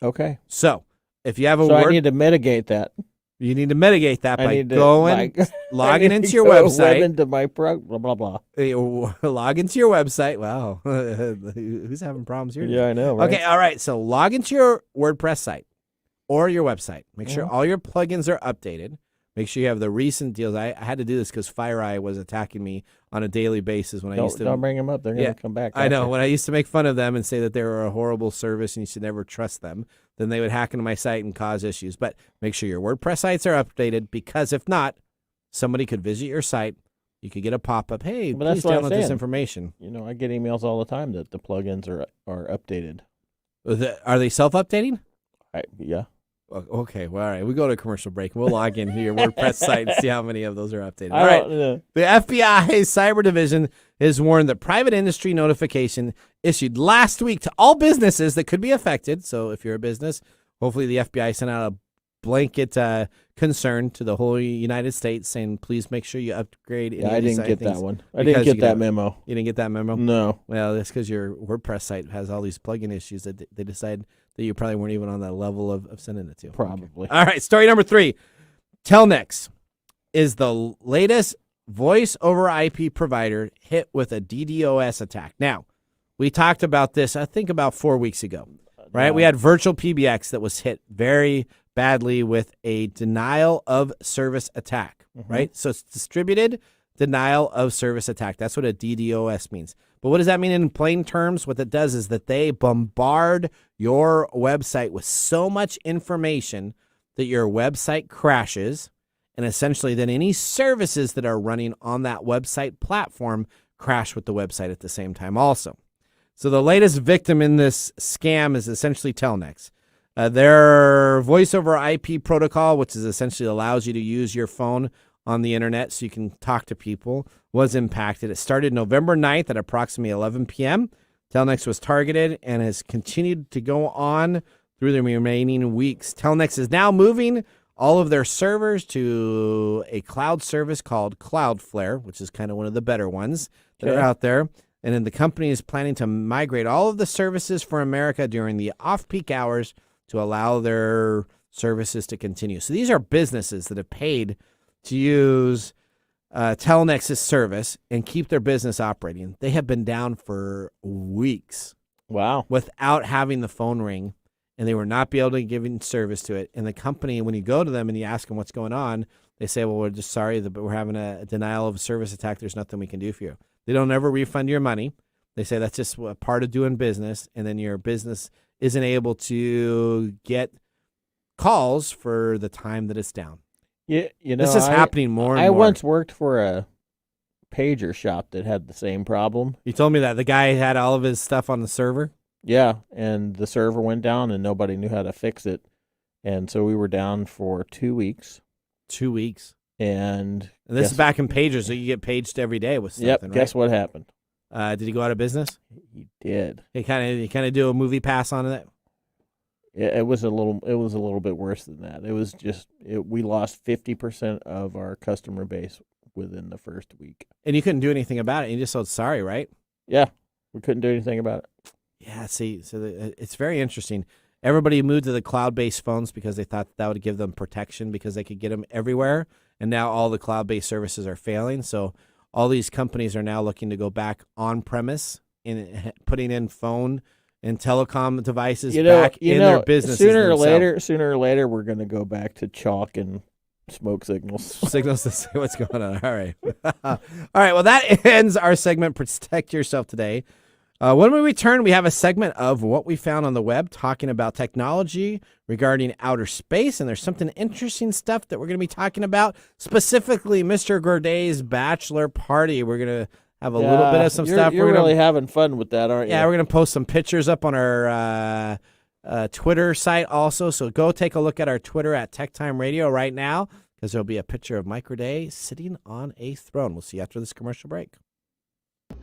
Okay. So if you have I need to mitigate that. You need to mitigate that by logging into your website. website. Into my blah, blah, blah. Log into your website. Wow. Who's having problems here? Yeah, I know. Right? Okay, all right. So log into your WordPress site or your website. Make sure all your plugins are updated. Make sure you have the recent deals. I had to do this because FireEye was attacking me on a daily basis when I used to. Don't bring them up. They're going to come back. I know. When I used to make fun of them and say that they were a horrible service and you should never trust them, then they would hack into my site and cause issues. But make sure your WordPress sites are updated, because if not, somebody could visit your site. You could get a pop-up. Hey, please download this information. I get emails all the time that the plugins are updated. Are they self-updating? Yeah. Okay, well, all right. We go to a commercial break. We'll log in to your WordPress site and see how many of those are updated. All right. The FBI's Cyber Division has warned that private industry notification issued last week to all businesses that could be affected. So if you're a business, hopefully the FBI sent out a blanket concern to the whole United States saying, please make sure you upgrade. I didn't get that one. I didn't get that memo. You didn't get that memo? No. Well, that's because your WordPress site has all these plugin issues that they decide that you probably weren't even on that level of sending it to. Probably. Okay. All right, story number 3. Telnex is the latest voice over IP provider hit with a DDoS attack. Now, we talked about this, I think, about 4 weeks ago, right? We had Virtual PBX that was hit very badly with a denial of service attack, right? So it's distributed denial of service attack. That's what a DDoS means. But what does that mean in plain terms? What it does is that they bombard your website with so much information that your website crashes, and essentially then any services that are running on that website platform crash with the website at the same time also. So the latest victim in this scam is essentially Telnex. Their voice over IP protocol, which is essentially allows you to use your phone on the internet so you can talk to people, was impacted. It started November 9th at approximately 11 p.m. Telnex was targeted and has continued to go on through the remaining weeks. Telnex is now moving all of their servers to a cloud service called Cloudflare, which is kind of one of the better ones that are out there. And then the company is planning to migrate all of the services for America during the off-peak hours to allow their services to continue. So these are businesses that have paid to use Telnex's service and keep their business operating. They have been down for weeks. Wow. Without having the phone ring, and they were not be able to give service to it. And the company, when you go to them and you ask them what's going on, they say, well, we're just sorry, but we're having a denial of service attack. There's nothing we can do for you. They don't ever refund your money. They say that's just a part of doing business, and then your business isn't able to get calls for the time that it's down. Yeah, this is happening more and more. I once worked for a pager shop that had the same problem. You told me that the guy had all of his stuff on the server? Yeah, and the server went down and nobody knew how to fix it. And so we were down for 2 weeks. 2 weeks. And this is back in pagers, so you get paged every day with something, right? Guess what happened? Did he go out of business? He did. He kind of do a movie pass on it? It was a little bit worse than that. It was we lost 50% of our customer base within the first week. And you couldn't do anything about it. You just felt sorry, right? Yeah, we couldn't do anything about it. Yeah, see, it's very interesting. Everybody moved to the cloud-based phones because they thought that would give them protection because they could get them everywhere. And now all the cloud-based services are failing. So all these companies are now looking to go back on-premise and putting in phone and telecom devices back in their businesses. Sooner or later, we're going to go back to chalk and smoke signals. Signals to say what's going on. All right. All right. Well, that ends our segment, Protect Yourself today. When we return, we have a segment of what we found on the web talking about technology regarding outer space. And there's something interesting stuff that we're going to be talking about, specifically Mr. Gorday's bachelor party. We're going to have a little bit of some stuff. You're really having fun with that, aren't you? Yeah, we're going to post some pictures up on our Twitter site also. So go take a look at our Twitter at TechTime Radio right now, because there'll be a picture of Mike Gorday sitting on a throne. We'll see you after this commercial break.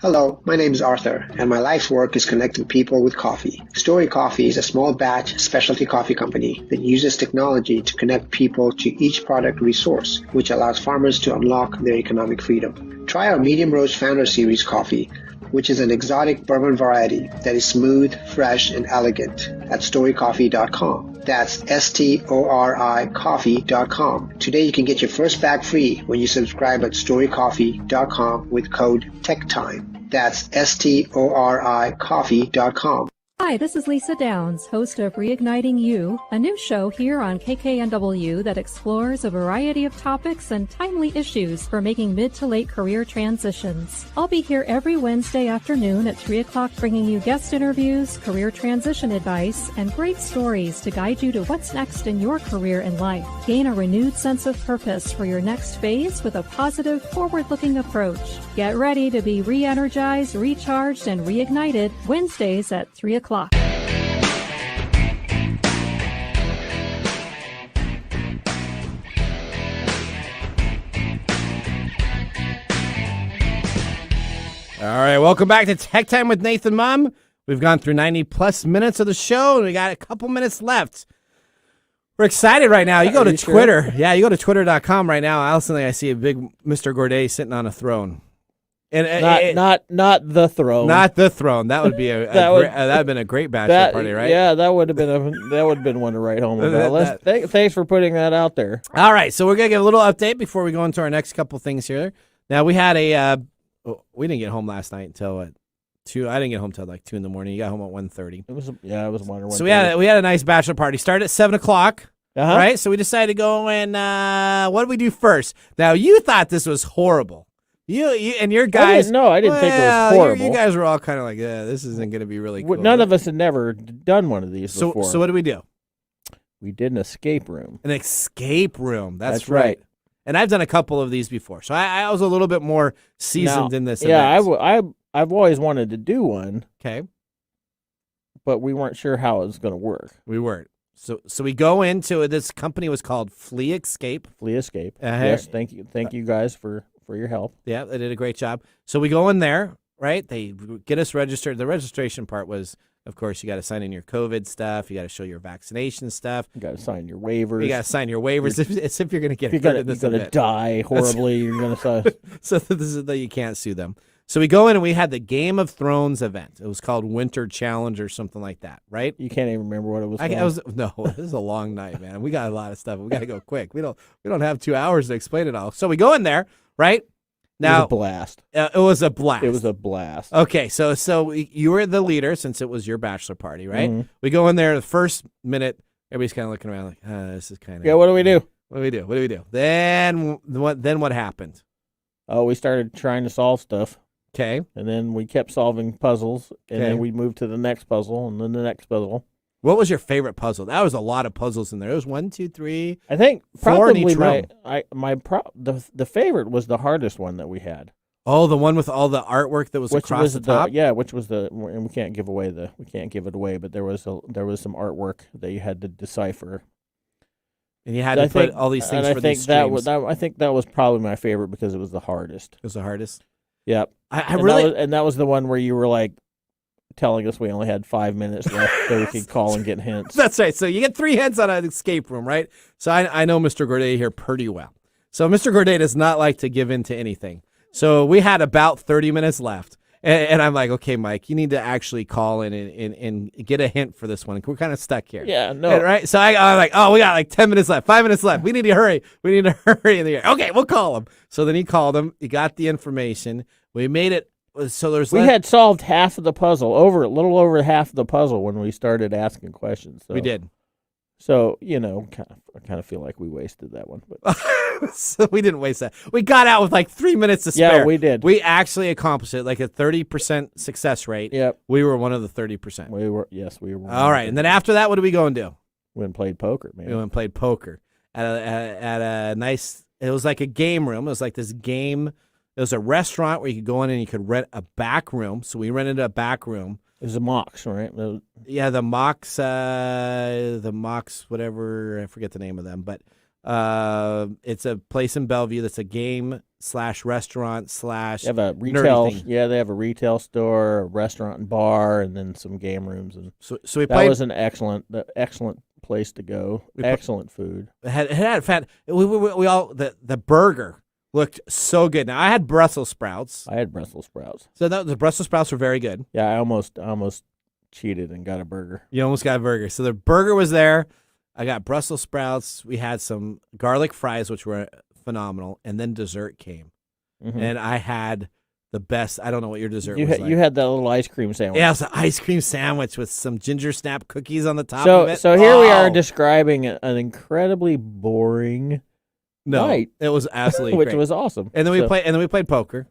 Hello, my name is Arthur, and my life's work is connecting people with coffee. Story Coffee is a small batch specialty coffee company that uses technology to connect people to each product resource, which allows farmers to unlock their economic freedom. Try our Medium Roast Founder Series coffee, which is an exotic bourbon variety that is smooth, fresh, and elegant at storycoffee.com. That's STORI coffee.com. Today you can get your first bag free when you subscribe at storycoffee.com with code TechTime. That's STORI coffee.com. Hi, this is Lisa Downs, host of Reigniting You, a new show here on KKNW that explores a variety of topics and timely issues for making mid to late career transitions. I'll be here every Wednesday afternoon at 3 o'clock bringing you guest interviews, career transition advice, and great stories to guide you to what's next in your career and life. Gain a renewed sense of purpose for your next phase with a positive, forward-looking approach. Get ready to be re-energized, recharged, and reignited Wednesdays at 3 o'clock. All right, welcome back to Tech Time with Nathan Mumm. We've gone through 90-plus minutes of the show, and we got a couple minutes left. We're excited right now. You go to Twitter. Sure? Yeah, you go to twitter.com right now. I see a big Mr. Gorday sitting on a throne. And not the throne. Not the throne. That would be that'd have been a great bachelor party, right? Yeah, that would have been one to write home about. Thanks for putting that out there. All right, so we're gonna give a little update before we go into our next couple things here. Now we had we didn't get home last night until 2. I didn't get home till like 2 in the morning. You got home at 1:30. It was 1:30. So we had a nice bachelor party. Started at 7 o'clock. Right. So we decided to go and what did we do first? Now you thought this was horrible. You and your guys. I didn't think it was horrible. You guys were all kind of like, yeah, this isn't going to be really cool. None of us had never done one of these before. So what did we do? We did an escape room. An escape room. That's right. And I've done a couple of these before, so I was a little bit more seasoned in this. Yeah, I've always wanted to do one. Okay. But we weren't sure how it was going to work. We weren't. So we go into this company was called Flea Escape. Yes, thank you guys for your help. Yeah, they did a great job. So we go in there, right? They get us registered. The registration part was, of course, you got to sign in your COVID stuff. You got to show your vaccination stuff. You got to sign your waivers. You got to sign your waivers as if you're going to get hurt in this event. You're going to die horribly. You're going to so this is that you can't sue them. So we go in and we had the Game of Thrones event. It was called Winter Challenge or something like that, right? You can't even remember what it was. No, this is a long night, man. We got a lot of stuff. We got to go quick. We don't have 2 hours to explain it all. So we go in there, right? Now, it was a blast. It was a blast. It was a blast. Okay, so you were the leader since it was your bachelor party, right? Mm-hmm. We go in there the first minute. Everybody's kind of looking around like, this is kind of. Yeah, what do we do? What do we do? Then what happened? Oh, we started trying to solve stuff. Okay. And then we kept solving puzzles, and then we moved to the next puzzle, and then the next puzzle. What was your favorite puzzle? That was a lot of puzzles in there. It was 1, 2, 3. I think 4 in each probably room. the favorite was the hardest one that we had. Oh, the one with all the artwork that was across the top. Which was and we can't give it away, but there was some artwork that you had to decipher. And you had to put all these things for these streams. I think that was probably my favorite because it was the hardest. It was the hardest? Yep. That was telling us we only had 5 minutes left so we could call and get hints. That's right. So you get 3 hints on an escape room, right? So I know Mr. Gorday here pretty well. So Mr. Gorday does not like to give in to anything. So we had about 30 minutes left. And I'm like, okay, Mike, you need to actually call in and get a hint for this one. We're kind of stuck here. Yeah, no. And, right? So I'm like, oh, we got like 10 minutes left, 5 minutes left. We need to hurry. We need to hurry in the air. Okay, we'll call him. So then he called him. He got the information. We made it. So there's we had solved half of the puzzle, a little over half of the puzzle when we started asking questions. So. We did. So, I kind of feel like we wasted that one. But. So we didn't waste that. We got out with like 3 minutes to spare. Yeah, we did. We actually accomplished it, like a 30% success rate. Yep. We were one of the 30%. We were. All right. And then after that, what did we go and do? We went and played poker, man. We went and played poker at a nice, it was like a game room. It was like this game. It was a restaurant where you could go in and you could rent a back room. So we rented a back room. It was the Mox, right? Yeah, the Mox, whatever. I forget the name of them, but it's a place in Bellevue that's a game/restaurant/ They have a retail. Yeah, they have a retail store, a restaurant and bar, and then some game rooms. And so we that was an excellent place to go. Excellent food. It had fat. We all the burger looked so good. Now I had Brussels sprouts. I had Brussels sprouts. So the Brussels sprouts were very good. Yeah, I almost cheated and got a burger. You almost got a burger. So the burger was there. I got Brussels sprouts. We had some garlic fries, which were phenomenal, and then dessert came, and I had the best. I don't know what your dessert was like. You had that little ice cream sandwich. Yeah, it was an ice cream sandwich with some ginger snap cookies on the top of it. So here we are describing an incredibly boring. No, night. It was absolutely which great. was awesome. And then we played poker.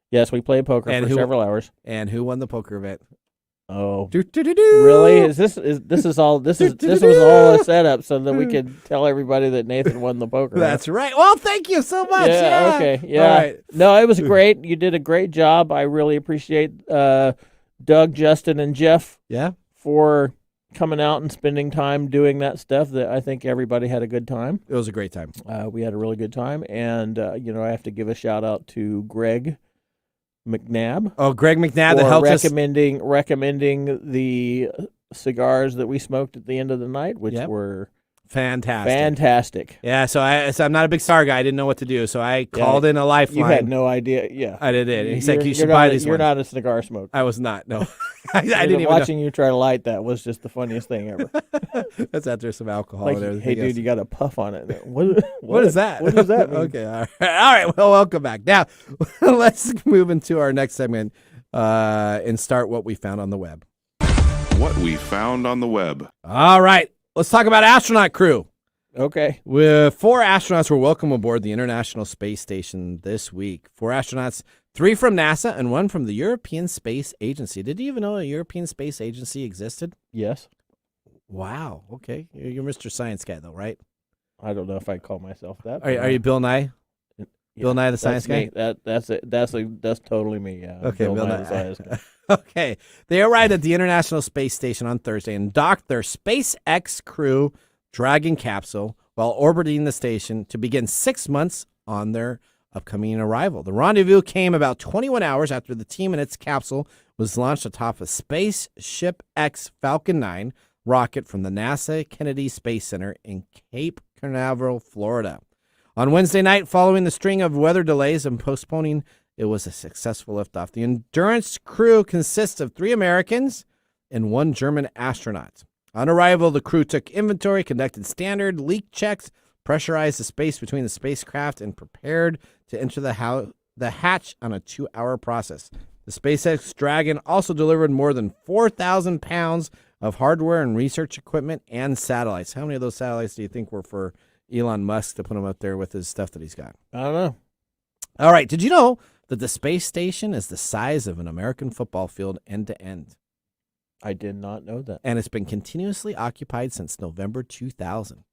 Yes, we played poker for several hours. And who won the poker event? Oh, really? This was all a setup so that we could tell everybody that Nathan won the poker. That's right. Well, thank you so much. Yeah. Okay. Yeah. All right. No, it was great. You did a great job. I really appreciate Doug, Justin, and Jeff. Yeah. For coming out and spending time doing that stuff. That I think everybody had a good time. It was a great time. We had a really good time, and I have to give a shout out to Greg McNabb. Oh, Greg McNabb, that helped recommending the cigars that we smoked at the end of the night, which were fantastic. Yeah, so I'm not a big cigar guy. I didn't know what to do, so I called in a lifeline. You had no idea. Yeah, I did. And he's like, "You should buy these." You're not a cigar smoker. I was not. No, I didn't even watching you try to light that was just the funniest thing ever. That's after some alcohol. Like, and everything. Hey, dude, you got a puff on it. What is that? What does that mean? Okay, all right. Well, welcome back. Now, let's move into our next segment and start what we found on the web. What we found on the web. All right, let's talk about astronaut crew. Okay. 4 astronauts were welcome aboard the International Space Station this week. 4 astronauts, 3 from NASA and 1 from the European Space Agency. Did you even know a European Space Agency existed? Yes. Wow. Okay. You're Mr. Science guy, though, right? I don't know if I'd call myself that. Are you Bill Nye? Yeah, Bill Nye the Science me. Guy? That's totally me. Yeah. Okay, Bill Nye the Science Guy. Okay. They arrived at the International Space Station on Thursday and docked their SpaceX Crew Dragon capsule while orbiting the station to begin 6 months on their upcoming arrival. The rendezvous came about 21 hours after the team and its capsule was launched atop a Spaceship X Falcon 9 rocket from the NASA Kennedy Space Center in Cape Canaveral, Florida. On Wednesday night, following the string of weather delays and postponing, it was a successful liftoff. The Endurance crew consists of 3 Americans and 1 German astronaut. On arrival, the crew took inventory, conducted standard leak checks, pressurized the space between the spacecraft, and prepared to enter the hatch on a 2-hour process. The SpaceX Dragon also delivered more than 4,000 pounds of hardware and research equipment and satellites. How many of those satellites do you think were for Elon Musk to put him up there with his stuff that he's got? I don't know. All right. Did you know that the space station is the size of an American football field end to end? I did not know that. And it's been continuously occupied since November 2000.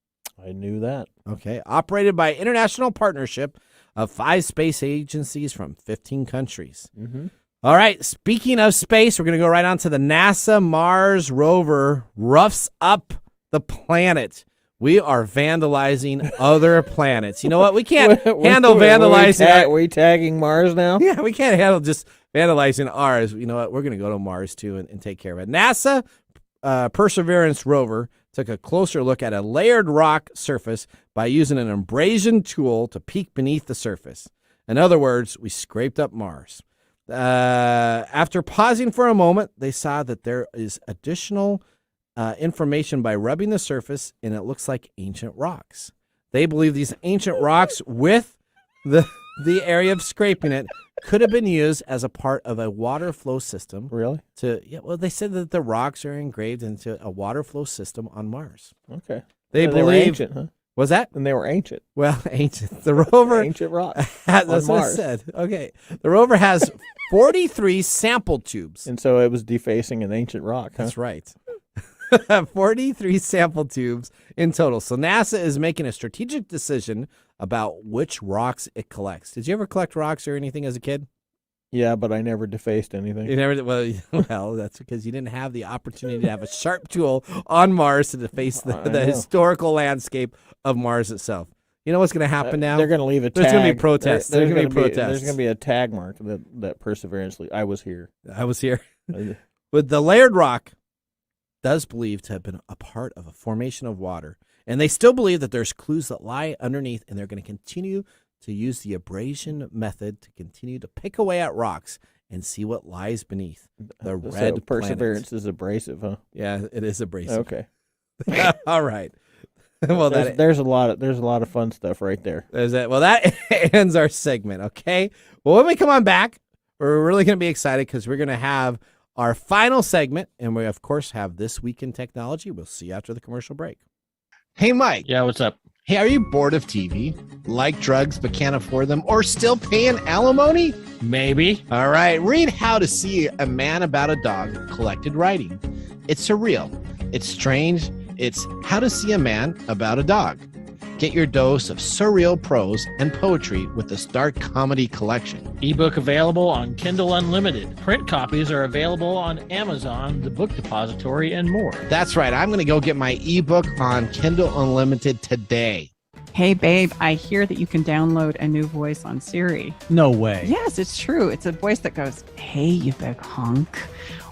I knew that. Okay. Operated by international partnership of 5 space agencies from 15 countries. Mm-hmm. All right. Speaking of space, we're going to go right on to the NASA Mars rover roughs up the planet We are vandalizing other planets. You know what? We can't handle vandalizing. Are we tagging Mars now? Yeah, we can't handle just vandalizing ours. You know what? We're going to go to Mars, too, and take care of it. NASA Perseverance rover took a closer look at a layered rock surface by using an abrasion tool to peek beneath the surface. In other words, we scraped up Mars. After pausing for a moment, they saw that there is additional information by rubbing the surface, and it looks like ancient rocks. They believe these ancient rocks with the area of scraping it could have been used as a part of a water flow system. Really? They said that the rocks are engraved into a water flow system on Mars. Okay. They believe were ancient, huh? Was that? And they were ancient. Well, ancient. The rover ancient rocks. That's what Mars. I said. Okay. The rover has 43 sample tubes. And so it was defacing an ancient rock, huh? That's right. 43 sample tubes in total. So NASA is making a strategic decision about which rocks it collects. Did you ever collect rocks or anything as a kid? Yeah, but I never defaced anything. You never. Well, that's because you didn't have the opportunity to have a sharp tool on Mars to deface the historical landscape of Mars itself. You know what's going to happen now? They're going to leave a tag. There's going to be protests. There's going to be a tag mark that Perseverance. I was here. I was here. But the layered rock does believe to have been a part of a formation of water. And they still believe that there's clues that lie underneath, and they're going to continue to use the abrasion method to continue to pick away at rocks and see what lies beneath the red Perseverance planet. Is abrasive, huh? Yeah, it is abrasive. Okay. All right. Well, there's a lot of fun stuff right there. Well, that ends our segment, okay? Well, when we come on back, we're really going to be excited because we're going to have our final segment, and we, of course, have This Week in Technology. We'll see you after the commercial break. Hey, Mike. Yeah, what's up? Hey, are you bored of TV, like drugs but can't afford them, or still paying alimony? Maybe. All right, read How to See a Man About a Dog, collected writing. It's surreal. It's strange. It's How to See a Man About a Dog. Get your dose of surreal prose and poetry with this dark comedy collection. Ebook available on Kindle Unlimited. Print copies are available on Amazon, the Book Depository, and more. That's right. I'm going to go get my ebook on Kindle Unlimited today. Hey, babe, I hear that you can download a new voice on Siri. No way. Yes, it's true. It's a voice that goes, hey, you big hunk.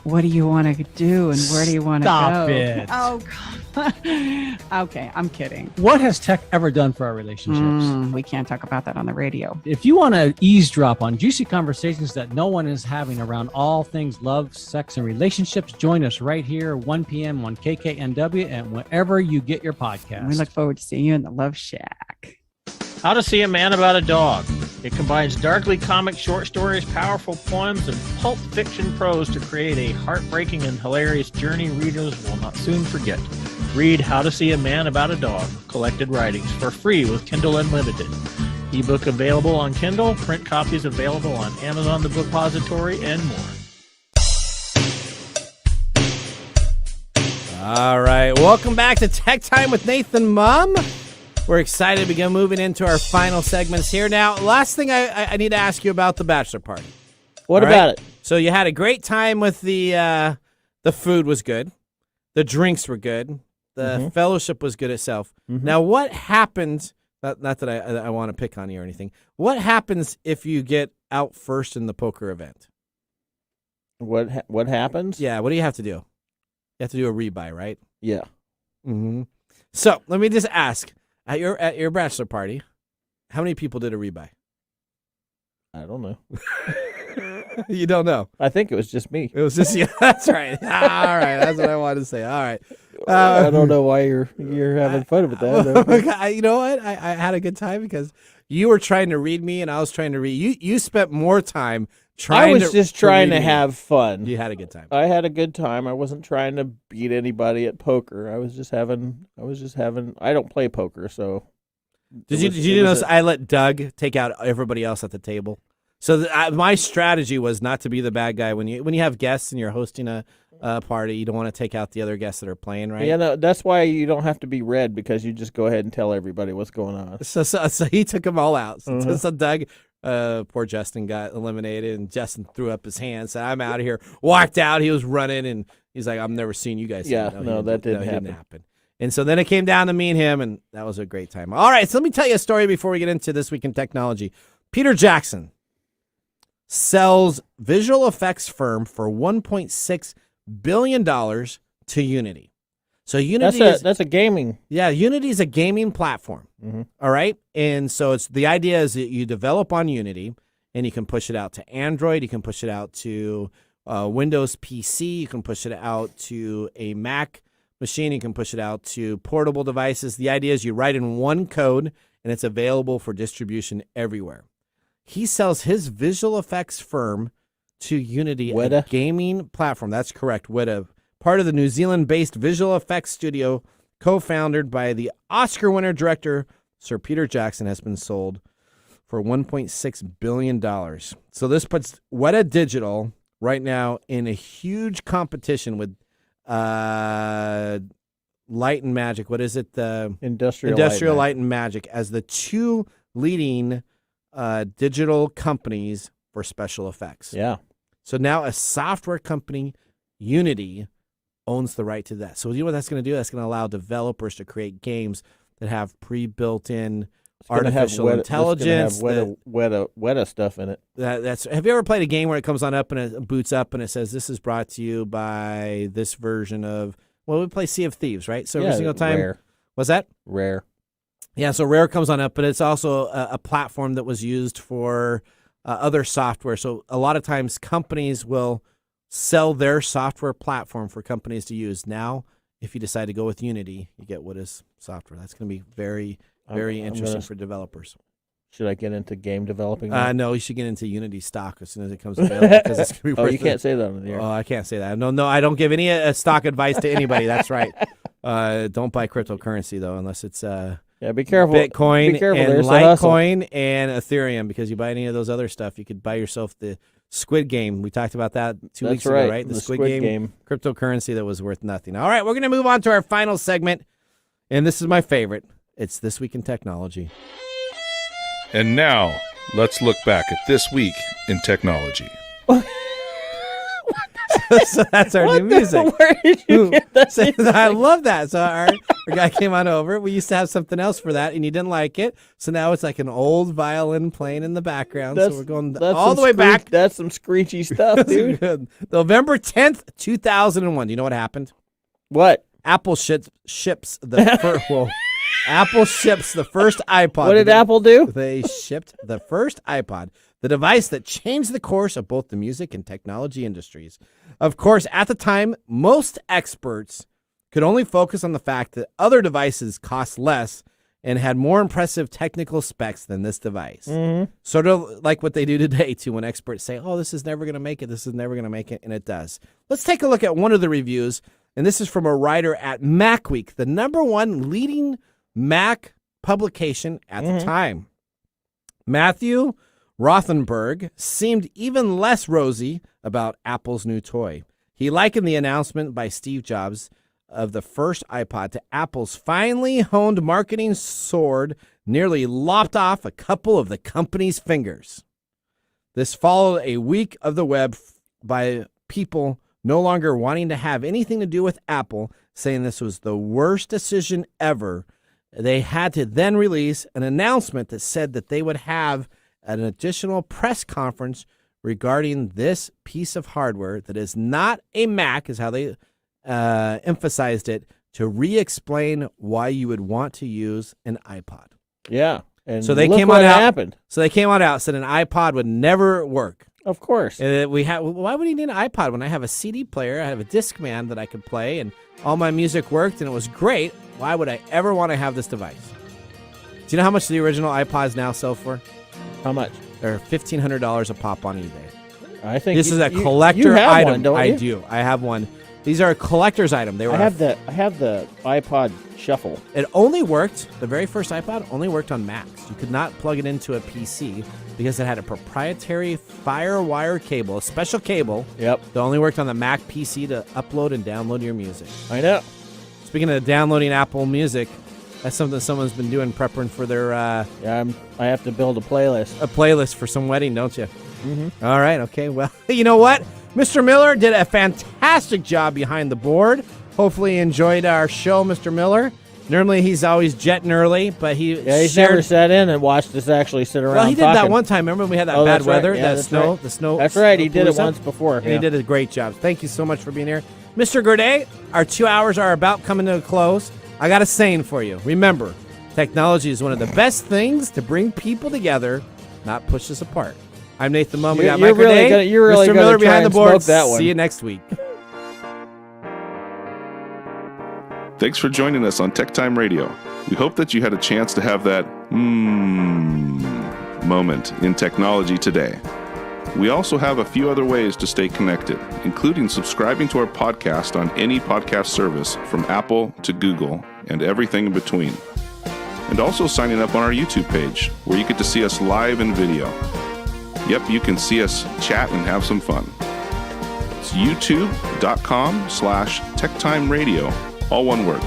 What do you want to do and where do you want to go? Stop it. Oh, God. Okay, I'm kidding. What has tech ever done for our relationships? We can't talk about that on the radio. If you want to eavesdrop on juicy conversations that no one is having around all things love, sex, and relationships, join us right here, 1 p.m. on KKNW and wherever you get your podcast. We look forward to seeing you in the Love Shack. How to See a Man About a Dog. It combines darkly comic short stories, powerful poems, and pulp fiction prose to create a heartbreaking and hilarious journey readers will not soon forget. Read How to See a Man About a Dog, collected writings, for free with Kindle Unlimited. Ebook available on Kindle, print copies available on Amazon, the Book Depository, and more. All right, welcome back to Tech Time with Nathan Mumm. We're excited to begin moving into our final segments here. Now, last thing I need to ask you about the bachelor party. What about it? So you had a great time with the food was good. The drinks were good. The fellowship was good itself. Now, what happens, not that I want to pick on you or anything, what happens if you get out first in the poker event? What happens? Yeah, what do you have to do? You have to do a rebuy, right? Yeah. So let me just ask. At your bachelor party, how many people did a rebuy? I don't know. You don't know? I think it was just me. It was just you. That's right. All right. That's what I wanted to say. All right. I don't know why you're having fun with that. You know what? I had a good time because you were trying to read me and I was trying to read you. You spent more time trying. I was just trying to have fun. You had a good time. I had a good time. I wasn't trying to beat anybody at poker. I was just having. I don't play poker, so. Did you notice I let Doug take out everybody else at the table? So my strategy was not to be the bad guy when you have guests and you're hosting a party. You don't want to take out the other guests that are playing, right? Yeah, no, that's why you don't have to be red because you just go ahead and tell everybody what's going on. So he took them all out. So Doug. Poor Justin got eliminated, and Justin threw up his hands. Said, "I'm out of here." Walked out. He was running, and he's like, "I've never seen you guys." Yeah, that didn't happen. And so then it came down to me and him, and that was a great time. All right, so let me tell you a story before we get into This Week in Technology. Peter Jackson sells visual effects firm for $1.6 billion to Unity. So Unity that's a gaming. Yeah, Unity is a gaming platform. Mm-hmm. All right, and so the idea is that you develop on Unity, and you can push it out to Android. You can push it out to Windows PC. You can push it out to a Mac machine. You can push it out to portable devices. The idea is you write in one code, and it's available for distribution everywhere. He sells his visual effects firm to Unity, a gaming platform. That's correct, Weta. Part of the New Zealand-based visual effects studio, co-founded by the Oscar-winner director Sir Peter Jackson, has been sold for $1.6 billion. So this puts Weta Digital right now in a huge competition with Light and Magic. What is it? The Industrial Light and Magic as the two leading digital companies for special effects. Yeah. So now a software company, Unity, owns the right to that. So you know what that's going to do? That's going to allow developers to create games that have pre-built-in artificial intelligence. Weta stuff in it. Have you ever played a game where it comes on up and it boots up and it says, this is brought to you by this version of, well, we play Sea of Thieves, right? So every single time. Rare. What's that? Rare. Yeah, so Rare comes on up, but it's also a platform that was used for other software. So a lot of times companies will sell their software platform for companies to use. Now, if you decide to go with Unity, you get Weta's software. That's going to be very, very interesting for developers. Should I get into game developing? No, you should get into Unity stock as soon as it comes available. Because it's gonna be you can't say that on the air. Oh, I can't say that. No, I don't give any stock advice to anybody. That's right. Don't buy cryptocurrency, though, unless it's be careful. Bitcoin Be careful. and Litecoin and Ethereum, because you buy any of those other stuff, you could buy yourself the Squid Game. We talked about that 2 weeks ago, right? The Squid Game cryptocurrency that was worth nothing. All right, we're going to move on to our final segment, and this is my favorite. It's This Week in Technology. And now, let's look back at This Week in Technology. So that's our new music. Where did you get that? I love that. So our guy came on over. We used to have something else for that, and he didn't like it. So now it's like an old violin playing in the background. So we're going all the way back. That's some screechy stuff, dude. November 10th, 2001. Do you know what happened? What? Apple ships the first. Apple ships the first iPod. What did Apple do? They shipped the first iPod, the device that changed the course of both the music and technology industries. Of course, at the time, most experts could only focus on the fact that other devices cost less and had more impressive technical specs than this device. Mm-hmm. Sort of like what they do today, too, when experts say, oh, this is never going to make it, this is never going to make it, and it does. Let's take a look at one of the reviews, and this is from a writer at MacWeek, the #1 leading Mac publication at the time. Matthew Rothenberg seemed even less rosy about Apple's new toy. He likened the announcement by Steve Jobs of the first iPod to Apple's finely honed marketing sword nearly lopped off a couple of the company's fingers. This followed a week of the web by people no longer wanting to have anything to do with Apple, saying this was the worst decision ever. They had to then release an announcement that said that they would have an additional press conference regarding this piece of hardware that is not a Mac, is how they emphasized it, to re-explain why you would want to use an iPod. Yeah. And so they came on out. So they came on out, said an iPod would never work. Of course. Why would you need an iPod when I have a CD player? I have a Discman that I could play, and all my music worked, and it was great. Why would I ever want to have this device? Do you know how much the original iPods now sell for? How much? They're $1,500 a pop on eBay. I think this is a collector item. One, don't you? I do. I have one. These are a collector's item. I have the iPod Shuffle. It only worked. The very first iPod only worked on Macs. You could not plug it into a PC because it had a proprietary FireWire cable, a special cable. Yep. That only worked on the Mac PC to upload and download your music. I know. Speaking of downloading Apple Music, that's something someone's been doing, prepping for their... I have to build a playlist. A playlist for some wedding, don't you? Mm-hmm. All right, okay. Well, you know what? Mr. Miller did a fantastic job behind the board. hopefully you enjoyed our show, Mr. Miller. Normally he's always jetting early, but he's never sat in and watched us actually sit around. Well, he did talking. that one time. Remember when we had that bad weather, the snow. That's right. He did it once before. And he did a great job. Thank you so much for being here. Mr. Gorday, our 2 hours are about coming to a close. I got a saying for you. Remember, technology is one of the best things to bring people together, not push us apart. I'm Nathan Mumm. We got Mike Gorday. Mr. Miller behind the board. See you next week. Thanks for joining us on TechTime Radio. We hope that you had a chance to have that moment in technology today. We also have a few other ways to stay connected, including subscribing to our podcast on any podcast service from Apple to Google and everything in between. And also signing up on our YouTube page, where you get to see us live in video. Yep, you can see us chat and have some fun. It's youtube.com/TechTimeRadio. All one word.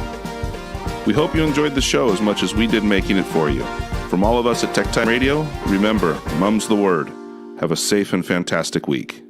We hope you enjoyed the show as much as we did making it for you. From all of us at TechTime Radio, remember, Mumm's the word. Have a safe and fantastic week.